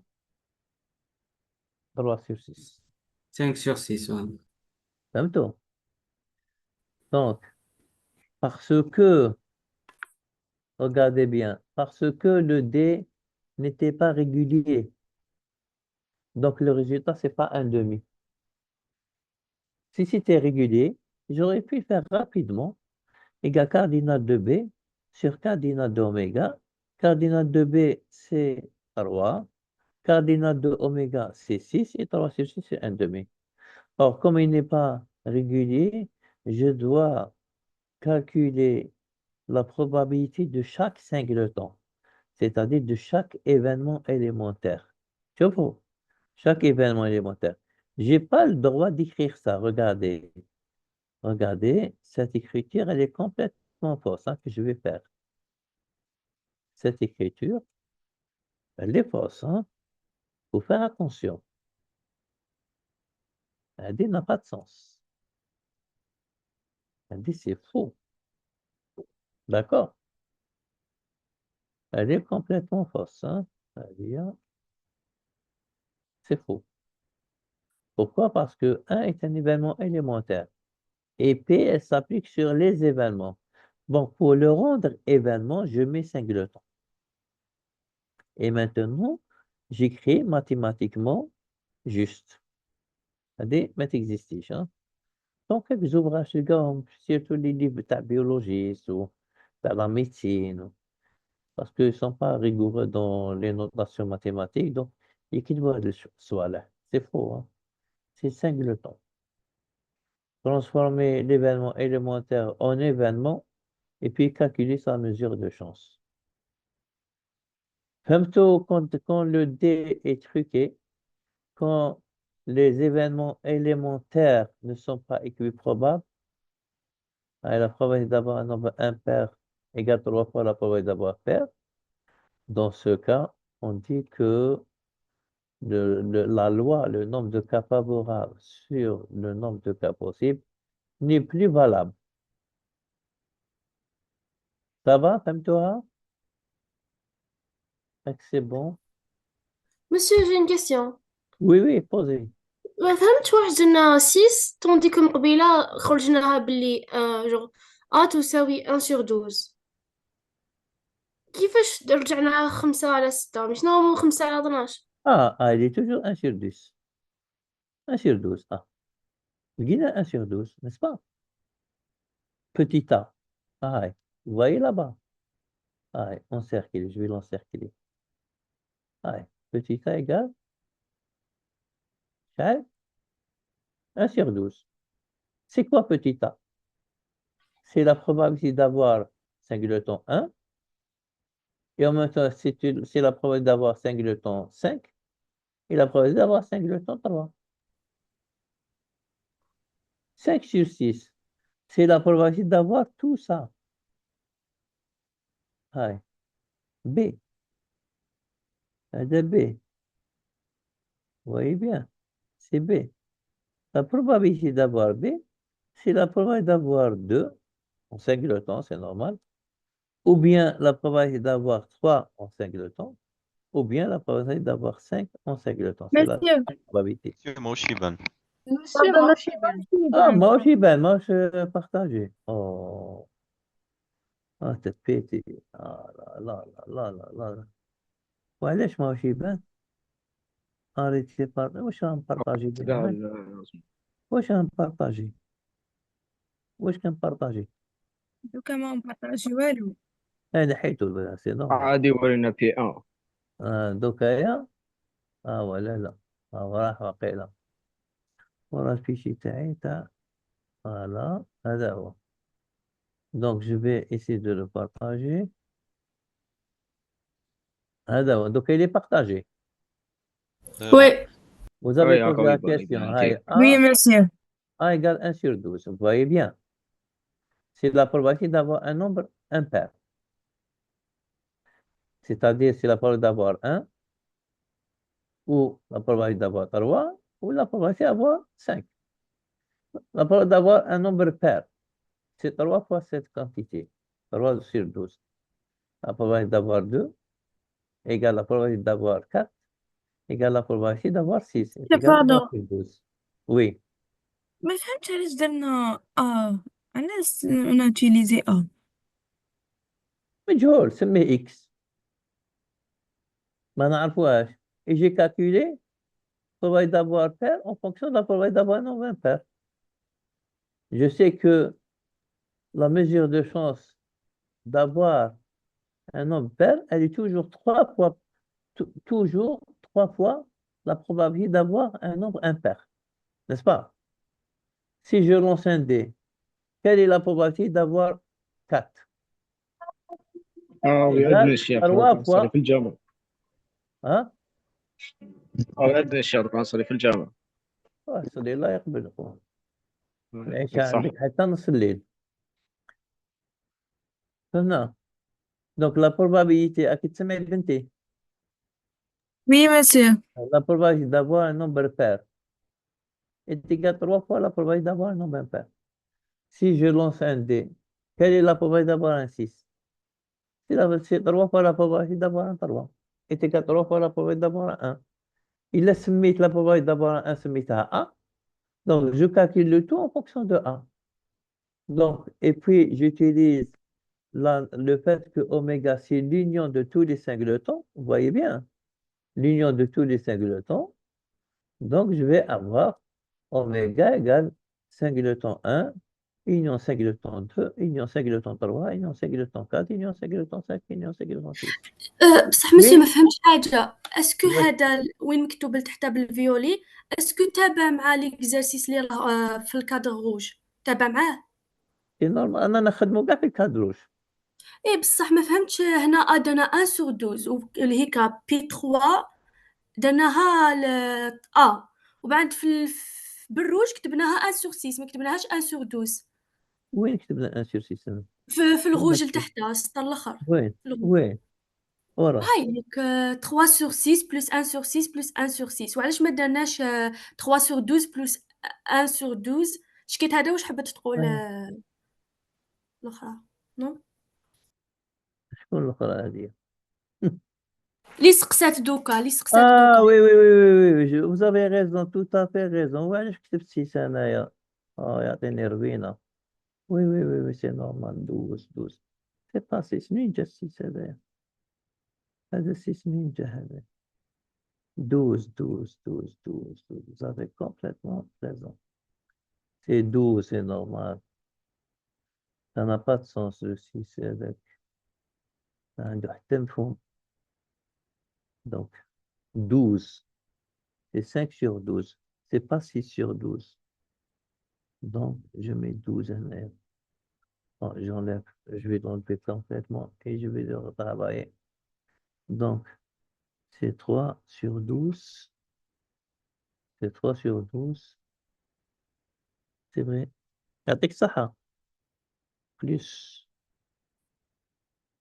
Speaker 1: 3 sur 6.
Speaker 7: 5 sur 6, ouais.
Speaker 1: فهمتوا؟ Donc, parce que, regardez bien, parce que le D n'était pas régulier, donc le résultat, c'est pas un demi. Si c'était régulier, j'aurais pu faire rapidement égal cardinal de B sur cardinal d'oméga. Cardinal de B, c'est 3. Cardinal de oméga, c'est 6. Et 3 sur 6, c'est un demi. Or, comme il n'est pas régulier, je dois calculer la probabilité de chaque singleton, c'est-à-dire de chaque événement élémentaire. Tu vois, chaque événement élémentaire. Je n'ai pas le droit d'écrire ça. Regardez. Regardez, cette écriture, elle est complètement fausse, hein, que je vais faire. Cette écriture, Elle est fausse, hein? Faut faire attention. Elle dit n'a pas de sens. Elle dit c'est faux. D'accord? Elle est complètement fausse, hein? C'est-à-dire, c'est faux. Pourquoi? Parce que 1 est un événement élémentaire et P, elle s'applique sur les événements. Bon, pour le rendre événement, je mets singleton. Et maintenant, j'écris mathématiquement juste. C'est-à-dire, ما تexistيش, hein? Donc, quelques ouvrages de gomme, surtout les livres de biologie ou de la médecine, parce qu'ils ne sont pas rigoureux dans les notations mathématiques, donc ils écrivent le soit là. C'est faux, hein? C'est singleton. Transformer l'événement élémentaire en événement et puis calculer sa mesure de chance. Fahmtou, quand le D est truqué, quand les événements élémentaires ne sont pas équiprobables, la probabilité d'avoir un nombre impair égale 3 fois la probabilité d'avoir pair. Dans ce cas, on dit que la loi, le nombre de cas favorables sur le nombre de cas possibles, n'est plus valable. Ça va, fahmtouha? C'est bon?
Speaker 3: Monsieur, j'ai une question.
Speaker 1: Oui, posez.
Speaker 3: فهمت واحد درنا 6 tandis que قبيلة خرجناها باللي genre A تساوي 1 sur 12. كيفاش رجعناها 5 على 6 مش نورمال 5 على 12.
Speaker 1: Il est toujours 1 sur 10. 1 sur 12. لقينا 1 sur 12, n'est-ce pas? Petit a. Vous voyez là-bas? Encerclé, je vais l'encercler. Petit a égale 1 sur 12. C'est quoi petit a? C'est la probabilité d'avoir singleton 1, et en même temps, c'est la probabilité d'avoir singleton 5, et la probabilité d'avoir singleton 3. 5 sur 6, c'est la probabilité d'avoir tout ça. B. De B. Vous voyez bien, c'est B. La probabilité d'avoir B, c'est la probabilité d'avoir 2 en singleton, c'est normal, ou bien la probabilité d'avoir 3 en singleton, ou bien la probabilité d'avoir 5 en singleton. C'est la
Speaker 5: Monsieur,
Speaker 1: probabilité.
Speaker 8: Monsieur Moshiban.
Speaker 5: monsieur,
Speaker 6: Pardon,
Speaker 1: Moi aussi, moi je partage. Oh, t'es pété. Là. وعلاش ماهوش يبان؟ arrêtez par واش غنبارطاجي واش كنبارطاجي
Speaker 5: دوكا ما مبارطاجي والو.
Speaker 1: هذا حيتو سي نورمال
Speaker 9: عادي ورينا بي 1
Speaker 1: دوكايا ولا لا راح واقيلا ورا الفيشي تاعي تاع فوالا هذا هو. Donc je vais essayer de le partager. هذا هو donc il est partagé.
Speaker 3: Oui.
Speaker 1: Vous avez
Speaker 9: Oui,
Speaker 1: posé la
Speaker 9: oui, oui,
Speaker 1: question.
Speaker 9: oui.
Speaker 5: Oui, monsieur.
Speaker 1: A égale 1 sur 12. Vous voyez bien. C'est la probabilité d'avoir un nombre impair. C'est-à-dire, c'est la probabilité d'avoir 1, ou la probabilité d'avoir 3, ou la probabilité d'avoir 5. La probabilité d'avoir un nombre pair, c'est 3 fois cette quantité. 3 sur 12. La probabilité d'avoir 2 égale la probabilité d'avoir 4 égale la probabilité d'avoir 6. Égale 3 sur 12. Oui.
Speaker 5: ما فهمتش علاش درنا علاش نوتيليزي
Speaker 1: مجهول سميه X. ما نعرفوهاش. Et j'ai calculé la probabilité d'avoir pair en fonction de la probabilité d'avoir un nombre impair. Je sais que la mesure de chance d'avoir un nombre pair, elle est toujours 3 fois la probabilité d'avoir un nombre impair. N'est-ce pas? Si je lance un dé, quelle est la probabilité d'avoir 4?
Speaker 9: وعندنا الشيخ
Speaker 1: 3 fois.
Speaker 9: في الجامعة. وعندنا الشيخ العنصري في الجامعة.
Speaker 1: صلي الله يقبلكم. العيش
Speaker 9: صح.
Speaker 1: عندك حتى نص الليل. فهمنا؟ Donc la probabilité, أكيد سمعت بنتي.
Speaker 5: Oui, monsieur.
Speaker 1: La probabilité d'avoir un nombre pair est égale à 3 fois la probabilité d'avoir un nombre impair. Si je lance un dé, quelle est la probabilité d'avoir un 6? C'est 3 fois la probabilité d'avoir un 3. Est égale à 3 fois la probabilité d'avoir un 1. Il laisse mettre la probabilité d'avoir un 1 se met à A. Donc, je calcule le tout en fonction de A. Donc, et puis, j'utilise le fait que oméga, c'est l'union de tous les singletons. Vous voyez bien, l'union de tous les singletons. Donc, je vais avoir oméga égale singleton 1, union singleton 2, union singleton 3, union singleton 4, union singleton 5, union singleton 6.
Speaker 3: بصح مسيو ما
Speaker 1: Oui,
Speaker 3: فهمتش حاجة. اسكو
Speaker 1: oui,
Speaker 3: هذا وين مكتوب لتحت بالفيولي، اسكو تابع مع ليكزارسيس اللي راه في الكادر روج، تابع معاه؟
Speaker 1: c'est normal. أنا نخدمه كاع في الكادروج.
Speaker 3: إيه بصح ما فهمتش. هنا درنا 1 sur 12 اللي هيك بي 3 درناها وبعد بالروج كتبناها 1 sur 6 ما كتبناهاش 1 sur 12
Speaker 1: وين كتبنا 1 sur 6
Speaker 3: في الروج لتحت السطر الاخر.
Speaker 1: وين
Speaker 3: في الروج.
Speaker 1: وين ورا
Speaker 3: هاي لك 3 sur 6 plus 1 sur 6 plus 1 sur 6. وعلاش ما درناش 3 sur 12 plus 1 sur 12؟ شكيت هذا واش حبت تقول الاخرى؟ نو
Speaker 1: شكون الأخرى هذه؟
Speaker 3: لي سقسات دوكا، لي سقسات
Speaker 1: Ah
Speaker 3: دوكا.
Speaker 1: oui, oui, oui, oui, oui, vous avez raison, tout à fait raison. وعلاش كتبت 6 أنايا؟ يعطيني ربينا. Oui, oui, oui, oui, c'est normal. 12, 12. C'est pas 6 منين جا 6 هذايا؟ هذا 6 منين جا هذا؟ 12, 12, 12, 12, 12. Vous avez complètement raison. C'est 12, c'est normal. Ça n'a pas de sens le 6 هذاك. عنده حتى مفهوم. Donc, 12, c'est 5 sur 12. C'est pas 6 sur 12. Donc, je mets 12 هنايا. Bon, j'enlève, je vais l'enlever complètement et je vais le retravailler. Donc, c'est 3 sur 12. C'est 3 sur 12. C'est vrai. Avec ça, plus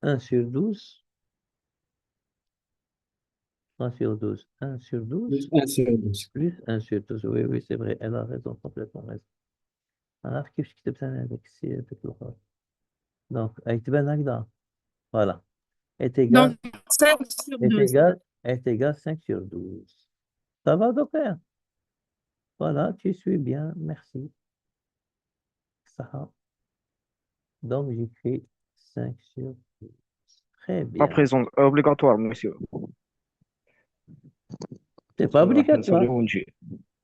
Speaker 1: 1 sur 12. 3 sur 12. 1 sur 12.
Speaker 7: 1 sur 12.
Speaker 1: Plus 1 sur 12. Oui, oui, c'est vrai. Elle a raison, complètement raison. Alors, qu'est-ce que je te avec l'autre? Donc, avec voilà. Est égal,
Speaker 5: Donc, 5 sur
Speaker 1: est
Speaker 5: 12.
Speaker 1: égal, est égal 5 sur 12. Ça va, docteur? Voilà, tu suis bien, merci. Ça. Donc, j'écris 5 sur 12. Très
Speaker 9: Pas
Speaker 1: bien.
Speaker 9: présent, obligatoire, monsieur.
Speaker 1: C'est pas obligatoire.
Speaker 9: نصلي ونجي.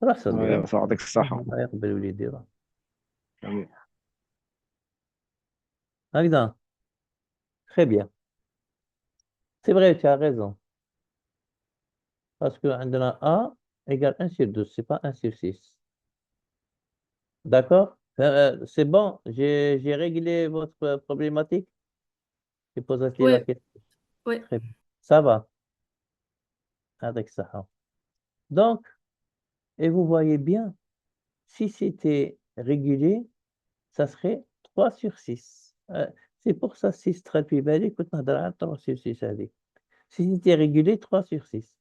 Speaker 1: راه صلي.
Speaker 9: يعطيك الصحة.
Speaker 1: الله يقبل وليدي راه.
Speaker 9: آمين.
Speaker 1: هكذا. Très bien. C'est vrai, tu as raison. Parce que عندنا A égale 1 sur 12, c'est pas 1 sur 6. D'accord? C'est bon, j'ai réglé votre problématique. J'ai posé la
Speaker 3: Oui,
Speaker 1: question.
Speaker 3: oui.
Speaker 1: Très bien. Ça va. Avec ça. Donc, et vous voyez bien, si c'était régulier, ça serait 3 sur 6. C'est pour ça 6 traduit بالي كنت نهضر على 3 sur 6 هذيك. Si c'était régulier, 3 sur 6.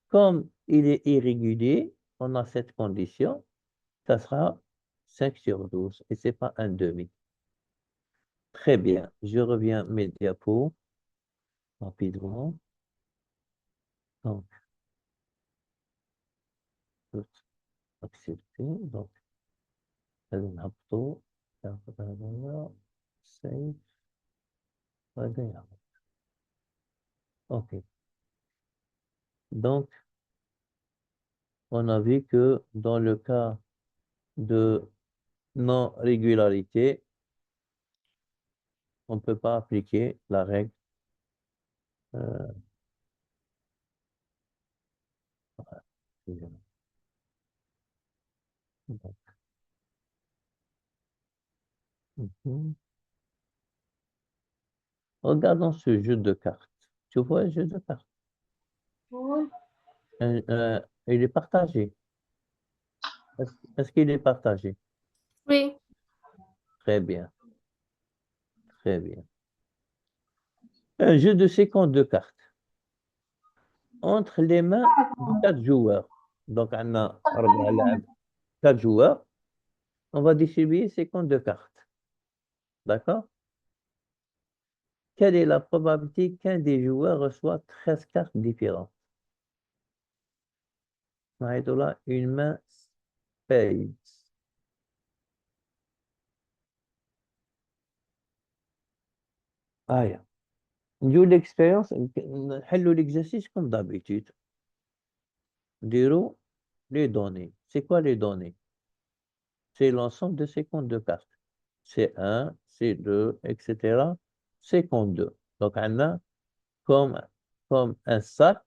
Speaker 1: Comme il est irrégulier, on a cette condition, ça sera 5 sur 12 et c'est pas un demi. Très bien, je reviens mes diapos rapidement. Donc, tout accepter. Donc, نهبطوا save. OK. Donc, on a vu que dans le cas de non-régularité, on ne peut pas appliquer la règle. Excusez-moi. Donc, regardons ce jeu de cartes. Tu vois le jeu de cartes?
Speaker 6: Oui.
Speaker 1: Il est partagé. Est-ce qu'il est partagé?
Speaker 3: Oui.
Speaker 1: Très bien. Très bien. Un jeu de 52 cartes. entre les mains de 4 joueurs. Donc, on a 4 joueurs. On va distribuer 52 cartes. D'accord? Quelle est la probabilité qu'un des joueurs reçoit 13 cartes différentes? نعيطوا لها une main spade. Ah, نديرو l'expérience, نحلو l'exercice comme d'habitude. نديرو les données. C'est quoi les données? C'est l'ensemble de 52 cartes. C1, C2, etc. 52. Donc, on a comme un sac,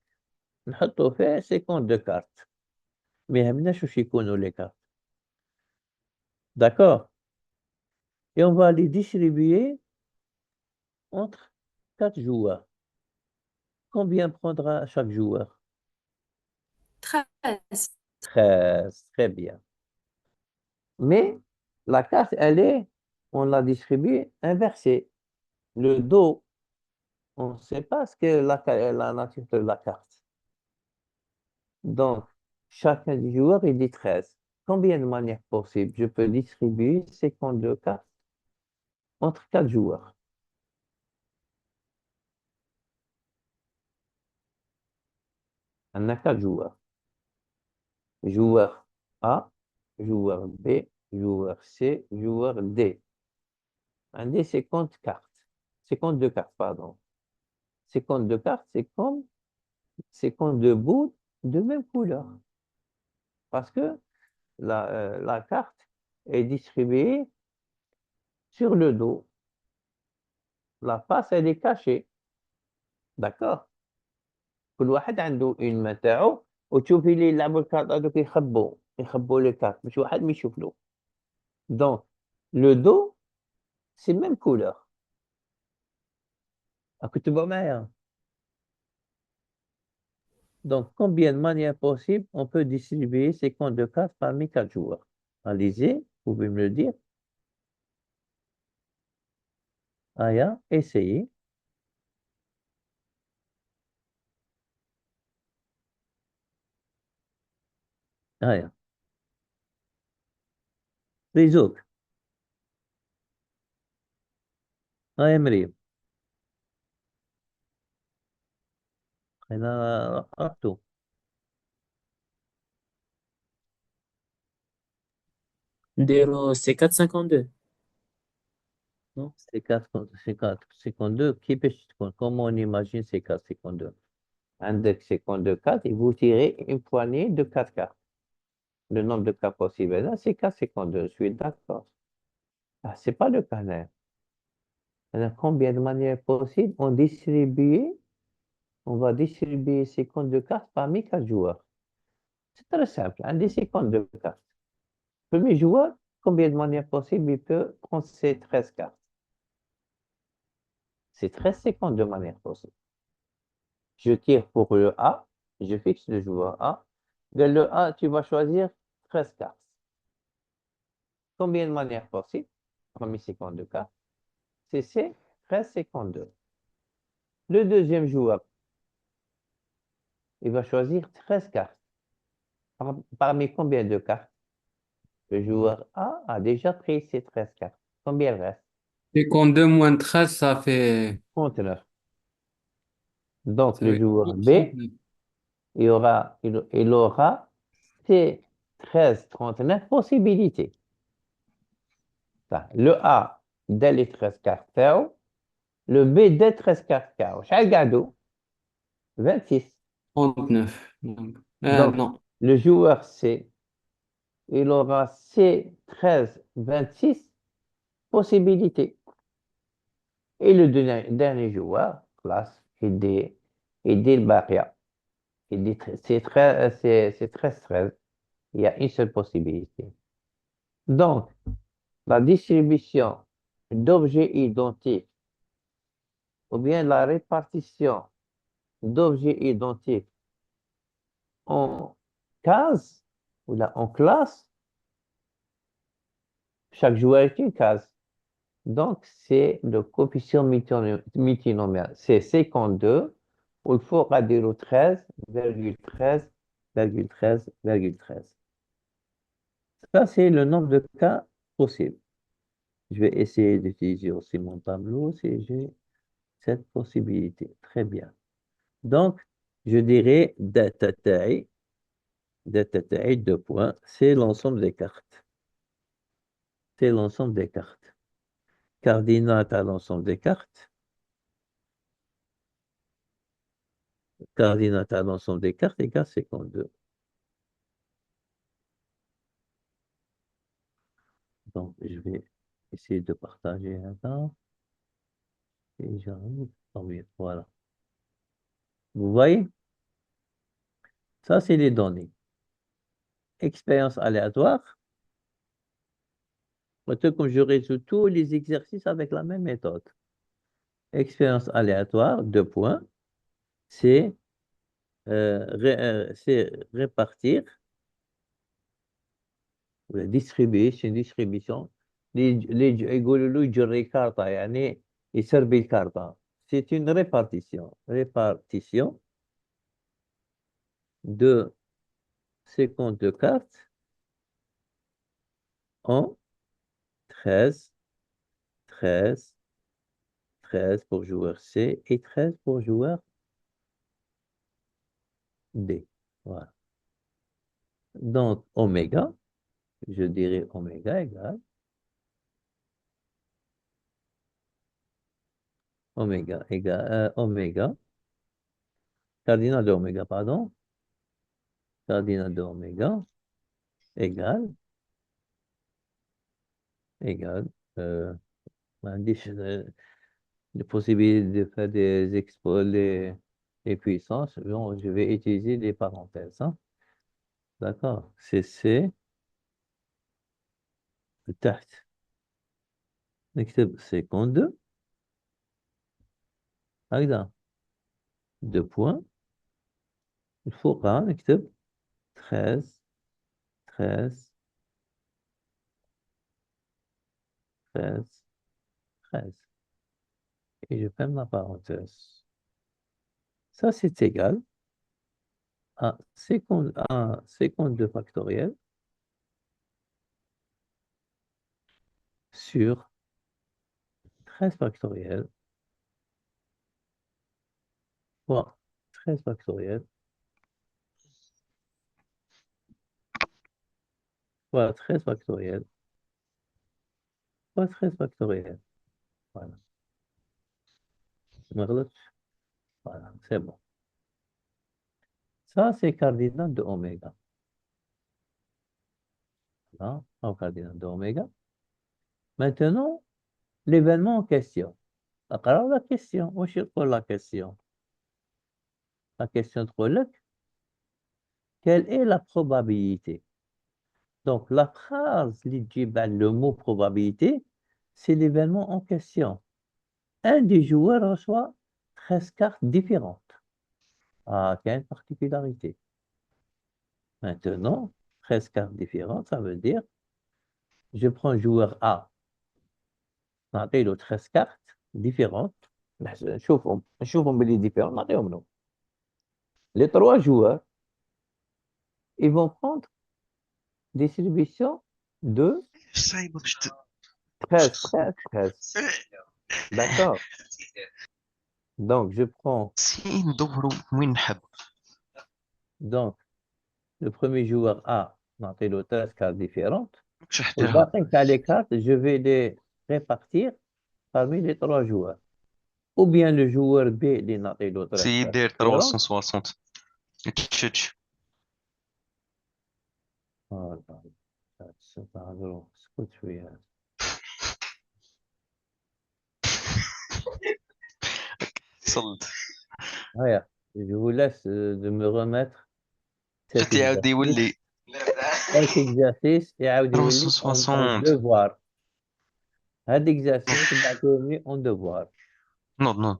Speaker 1: نحطو فيه 52 cartes. ما يهمناش واش يكونوا les cartes. D'accord? Et on va les distribuer entre 4 joueurs. Combien prendra chaque joueur?
Speaker 3: 13.
Speaker 1: 13, très bien. Mais la carte, on l'a distribuée inversée. Le dos, on ne sait pas ce que la nature de la carte. Donc, chacun des joueurs, il dit 13. Combien de manières possibles je peux distribuer 52 cartes entre 4 joueurs? On a 4 joueurs. Joueur A, joueur B, joueur C, joueur D. Un D, 50 cartes. 52 cartes, pardon. 52 cartes, c'est comme 52 bouts de même couleur. Parce que la carte est distribuée sur le dos. La face, elle est cachée. D'accord? كل واحد عنده une main تاعو وتشوفي اللي يلعبوا الكارت هذوك يخبوا les cartes باش واحد ما يشوف له. Donc, le dos, c'est même couleur. راكم تبعوا معايا؟ Donc, combien de manières possibles on peut distribuer 52 cartes parmi 4 joueurs? Allez-y, vous pouvez me le dire. Aya, essayez. Aya. Les autres. Aya Miriam. أنا رقبته.
Speaker 4: نديرو C4 52. Non?
Speaker 1: C4 52 كيفاش تكون؟ Comment on imagine C4 52? عندك C52 cartes et vous tirez une poignée de 4 cartes. Le nombre de cartes possibles, là, c'est 4 52, je suis d'accord. Ah, c'est pas le cas là. Alors, combien de manières possibles on va distribuer 52 cartes parmi 4 joueurs. C'est très simple, un des 52 cartes. Premier joueur, combien de manières possibles il peut prendre ces 13 cartes? C'est 13 52 manières possibles. Je tire pour le A, je fixe le joueur A. De le A, tu vas choisir 13 cartes. Combien de manières possibles? Parmi 52 cartes. C'est C, 13 52. Le deuxième joueur, il va choisir 13 cartes. Parmi combien de cartes? Le joueur A a déjà pris ses 13 cartes. Combien il reste?
Speaker 7: 52 moins 13, ça fait...
Speaker 1: 39. Donc,
Speaker 7: ça
Speaker 1: le
Speaker 7: fait
Speaker 1: joueur B,
Speaker 7: 39.
Speaker 1: il aura ses 13, 39 possibilités. Le A, dès les 13 cartes, le B, dès 13 cartes. Chaque gado, 26.
Speaker 7: 39.
Speaker 1: Donc,
Speaker 7: non.
Speaker 1: le joueur C, il aura ses 13, 26 possibilités. Et le dernier joueur, classe, il dit le barrière. Il dit c'est 13, 13. Il y a une seule possibilité. Donc, la distribution d'objets identiques ou bien la répartition d'objets identiques en cases ou là en classe, chaque joueur est une case. Donc, c'est le coefficient multinomial. C'est 52 والفوق غاديروا 13,13,13,13. Ça, c'est le nombre de cas possibles. Je vais essayer d'utiliser aussi mon tableau si j'ai cette possibilité. Très bien. Donc, je dirais data taille, 2 points, c'est l'ensemble des cartes. C'est l'ensemble des cartes. Cardinal à l'ensemble des cartes. Cardinal à l'ensemble des cartes égale 52. Donc, je vais essayer de partager un temps. Et j'arrive. Tant mieux. Voilà. Vous voyez? Ça, c'est les données. Expérience aléatoire. Peut-être que je résous tous les exercices avec la même méthode. Expérience aléatoire, 2 points. C'est répartir, distribuer, c'est une distribution. يقولوا له يجري كارطة يعني يسربي الكارطة. C'est une répartition. Répartition de 52 cartes en 13, 13, 13 pour joueur C et 13 pour joueur D. Voilà. Donc, oméga, je dirais oméga égale oméga, cardinal de oméga, pardon, cardinal de oméga égale, les possibilités de faire des expos, les puissances, bon, je vais utiliser des parenthèses. Hein. D'accord, c'est C, تحت نكتب 52 هكذا 2 points الفوقها نكتب 13 13 13 13 et je ferme la parenthèse. Ça, c'est égal à 52 factoriel sur 13 factoriel fois 13 factoriel fois 13 factoriel fois 13 factoriel. Voilà. Voilà, c'est bon. Ça, c'est cardinal de oméga. Voilà, au cardinal de oméga. Maintenant, l'événement en question. Alors, la question, où je trouve la question? La question de Rollock, quelle est la probabilité? Donc, la phrase, le mot probabilité, c'est l'événement en question. Un des joueurs reçoit 13 cartes différentes. Ah, il y a une particularité. Maintenant, 13 cartes différentes, ça veut dire, je prends joueur A, نعطيله 13 cartes différentes. نشوفهم باللي différents, نعطيهم له. Les 3 joueurs, ils vont prendre distribution de 13, 13, 13. D'accord. Donc, je prends. Donc, le premier joueur A, نعطي له 13 cartes différentes. والباقي les cartes, je vais les répartir parmi les 3 joueurs. Ou bien le joueur B, اللي نعطي له 13
Speaker 2: سي
Speaker 1: cartes
Speaker 2: داير
Speaker 1: différentes.
Speaker 2: 360 ما تشدش.
Speaker 1: اسكت شوية.
Speaker 2: صلت
Speaker 1: Regarde, je vous laisse de me remettre cet
Speaker 2: يعاود
Speaker 1: exercice.
Speaker 2: يولي
Speaker 1: Cet exercice يعاود يولي en
Speaker 2: 360.
Speaker 1: devoir. هذا exercice بعتوني en devoir.
Speaker 2: نوض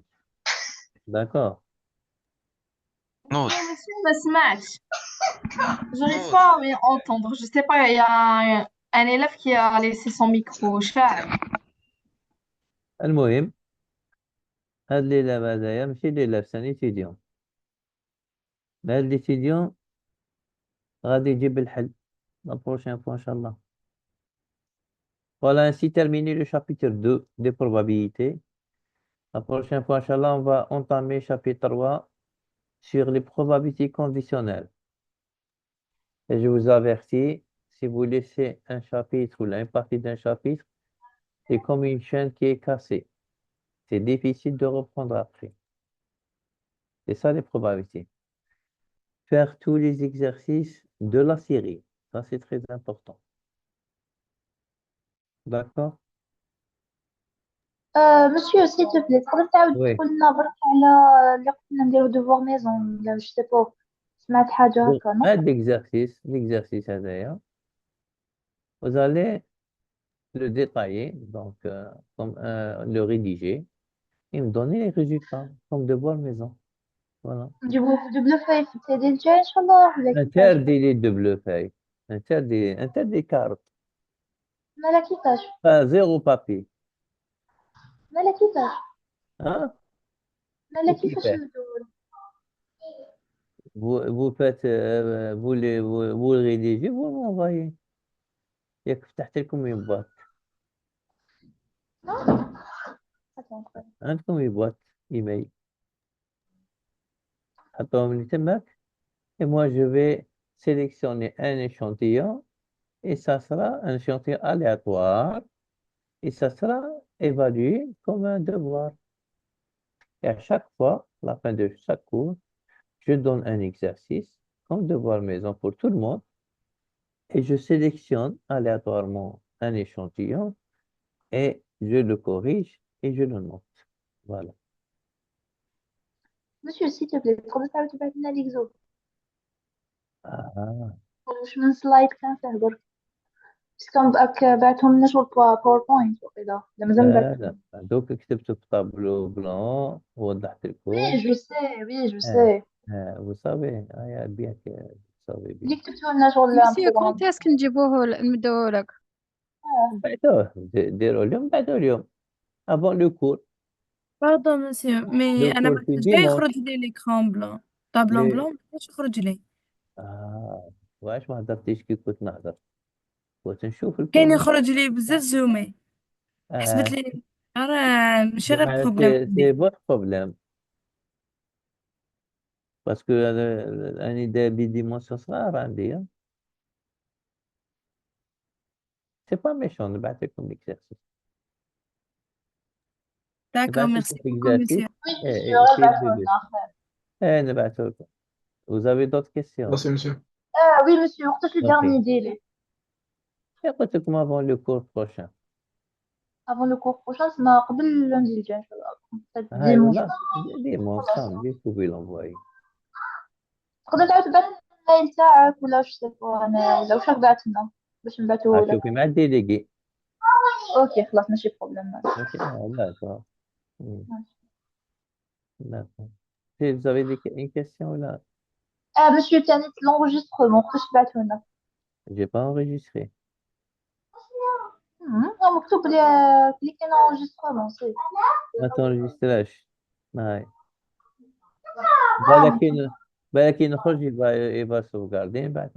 Speaker 1: D'accord.
Speaker 2: نوض.
Speaker 6: Monsieur, ما سمعتش. J'arrive pas à m'entendre. Je sais pas, il y a un élève qui a laissé son micro. شاعر.
Speaker 1: المهم هاد الليلة هذايا ماشي ليلة في سنة étudiant. Mais l'étudiant غادي يجيب الحل la prochaine fois, Inch'Allah. Voilà, ainsi terminé le chapitre 2 des probabilités. La prochaine fois, Inch'Allah, on va entamer chapitre 3 sur les probabilités conditionnelles. Et je vous avertis, si vous laissez un chapitre ou une partie d'un chapitre, c'est comme une chaîne qui est cassée. C'est difficile de reprendre après. C'est ça les probabilités. Faire tous les exercices de la série. Ça, c'est très important. D'accord?
Speaker 6: Monsieur, s'il te plaît, تقدر تعاود
Speaker 1: Oui.
Speaker 6: تقول لنا برك على اللي قلنا نديرو devoir maison ولا je sais pas سمعت حاجة
Speaker 1: Donc,
Speaker 6: هكا non
Speaker 1: un l'exercice هذايا, vous allez le détailler, donc comme le rédiger, et me donner les résultats comme devoir maison. Voilà.
Speaker 6: نجيبوه في دبل فاي في التدريب الجاي إن شاء الله ولا كيفاش
Speaker 1: Interdit les double feuilles. Interdit cartes.
Speaker 6: مالا كيفاش
Speaker 1: Pas zéro papier.
Speaker 6: مالا كيفاش
Speaker 1: Hein?
Speaker 6: مالا
Speaker 1: Qu'est-ce qu'il
Speaker 6: كيفاش
Speaker 1: fait?
Speaker 6: ندور
Speaker 1: Vous faites, vous le rédigez, vous m'envoyez. ياك فتحت لكم une boîte.
Speaker 6: Attends,
Speaker 1: عندكم une boîte email. حطوهم لي تماك. Et moi, je vais sélectionner un échantillon et ça sera un échantillon aléatoire et ça sera évalué comme un devoir. Et à chaque fois, à la fin de chaque cours, je donne un exercice comme devoir maison pour tout le monde et je sélectionne aléatoirement un échantillon et je le corrige et je le note. Voilà.
Speaker 6: monsieur s'il te plaît تقدر تعاود تبعث لنا ليكزو
Speaker 1: Ah,
Speaker 6: واش من سلايد كنفيه برك بس كنبقاك بعتهم لنا شغل باوربوينت وكذا لا مازال
Speaker 1: لا
Speaker 6: بعتهم
Speaker 1: لا دوك كتبت في طابلو بلان ووضحت لكم.
Speaker 6: وي جو سي وي جو
Speaker 1: Ah,
Speaker 6: سي
Speaker 1: vous savez, bien que vous savez bien.
Speaker 6: اللي كتبتو لنا شغل
Speaker 8: مسيو
Speaker 6: بروغرام
Speaker 8: كونت اسك نمدوه لك
Speaker 1: بعدوه ديروا اليوم بعدوا اليوم avant le cours.
Speaker 5: باردون مسيو مي
Speaker 1: Le
Speaker 5: انا
Speaker 1: cours
Speaker 5: ما
Speaker 1: في
Speaker 5: كنتش جاي
Speaker 1: dimanche.
Speaker 5: يخرج لي ليكرون بلون طابلون
Speaker 1: Le...
Speaker 5: بلون ما كانش يخرج لي
Speaker 1: واش ما هضرتيش كي كنت نهضر كنت نشوف
Speaker 5: كاين
Speaker 1: الكور.
Speaker 5: يخرج لي بزاف زومي حسبت لي راه ماشي غير بروبليم
Speaker 1: c'est votre problème parce que أنا داير des dimensions صغار عندي. C'est pas méchant نبعث لكم l'exercice.
Speaker 5: داكور
Speaker 1: نبعث
Speaker 5: ميرسي
Speaker 1: لكم
Speaker 5: بوكو
Speaker 1: l'exercice.
Speaker 5: مسيو
Speaker 6: وي مسيو غير
Speaker 1: essayez
Speaker 6: بعثوا
Speaker 1: de
Speaker 6: لنا
Speaker 1: نبعث لكم. Vous avez d'autres questions?
Speaker 2: Merci, monsieur.
Speaker 6: وي مسيو وقتاش لو
Speaker 1: Ok.
Speaker 6: ديرني ديلي
Speaker 1: قلت لكم avant le cours prochain.
Speaker 6: افون لو كور بروشان تسمى قبل لوندي الجاي ان شاء الله
Speaker 1: هاي
Speaker 6: ديمونش
Speaker 1: والله dimanche samedi vous pouvez l'envoyer.
Speaker 6: تقدر تعاود تبعث لنا الميل تاعك ولا واش سيبو انا ولا واش راك بعث لنا باش نبعثوه لك
Speaker 1: شوفي مع الديليغي.
Speaker 6: اوكي خلاص ماشي بروبليم
Speaker 1: Ok, d'accord. D'accord. Si vous avez une question là,
Speaker 6: مسيو تاني l'enregistrement واش تبعثوا لنا
Speaker 1: j'ai pas enregistré.
Speaker 6: مكتوب لي كليكي l'enregistrement سي
Speaker 1: ما تنرجستراش. هاي بالك نخرج يبقى sauvegarder بعد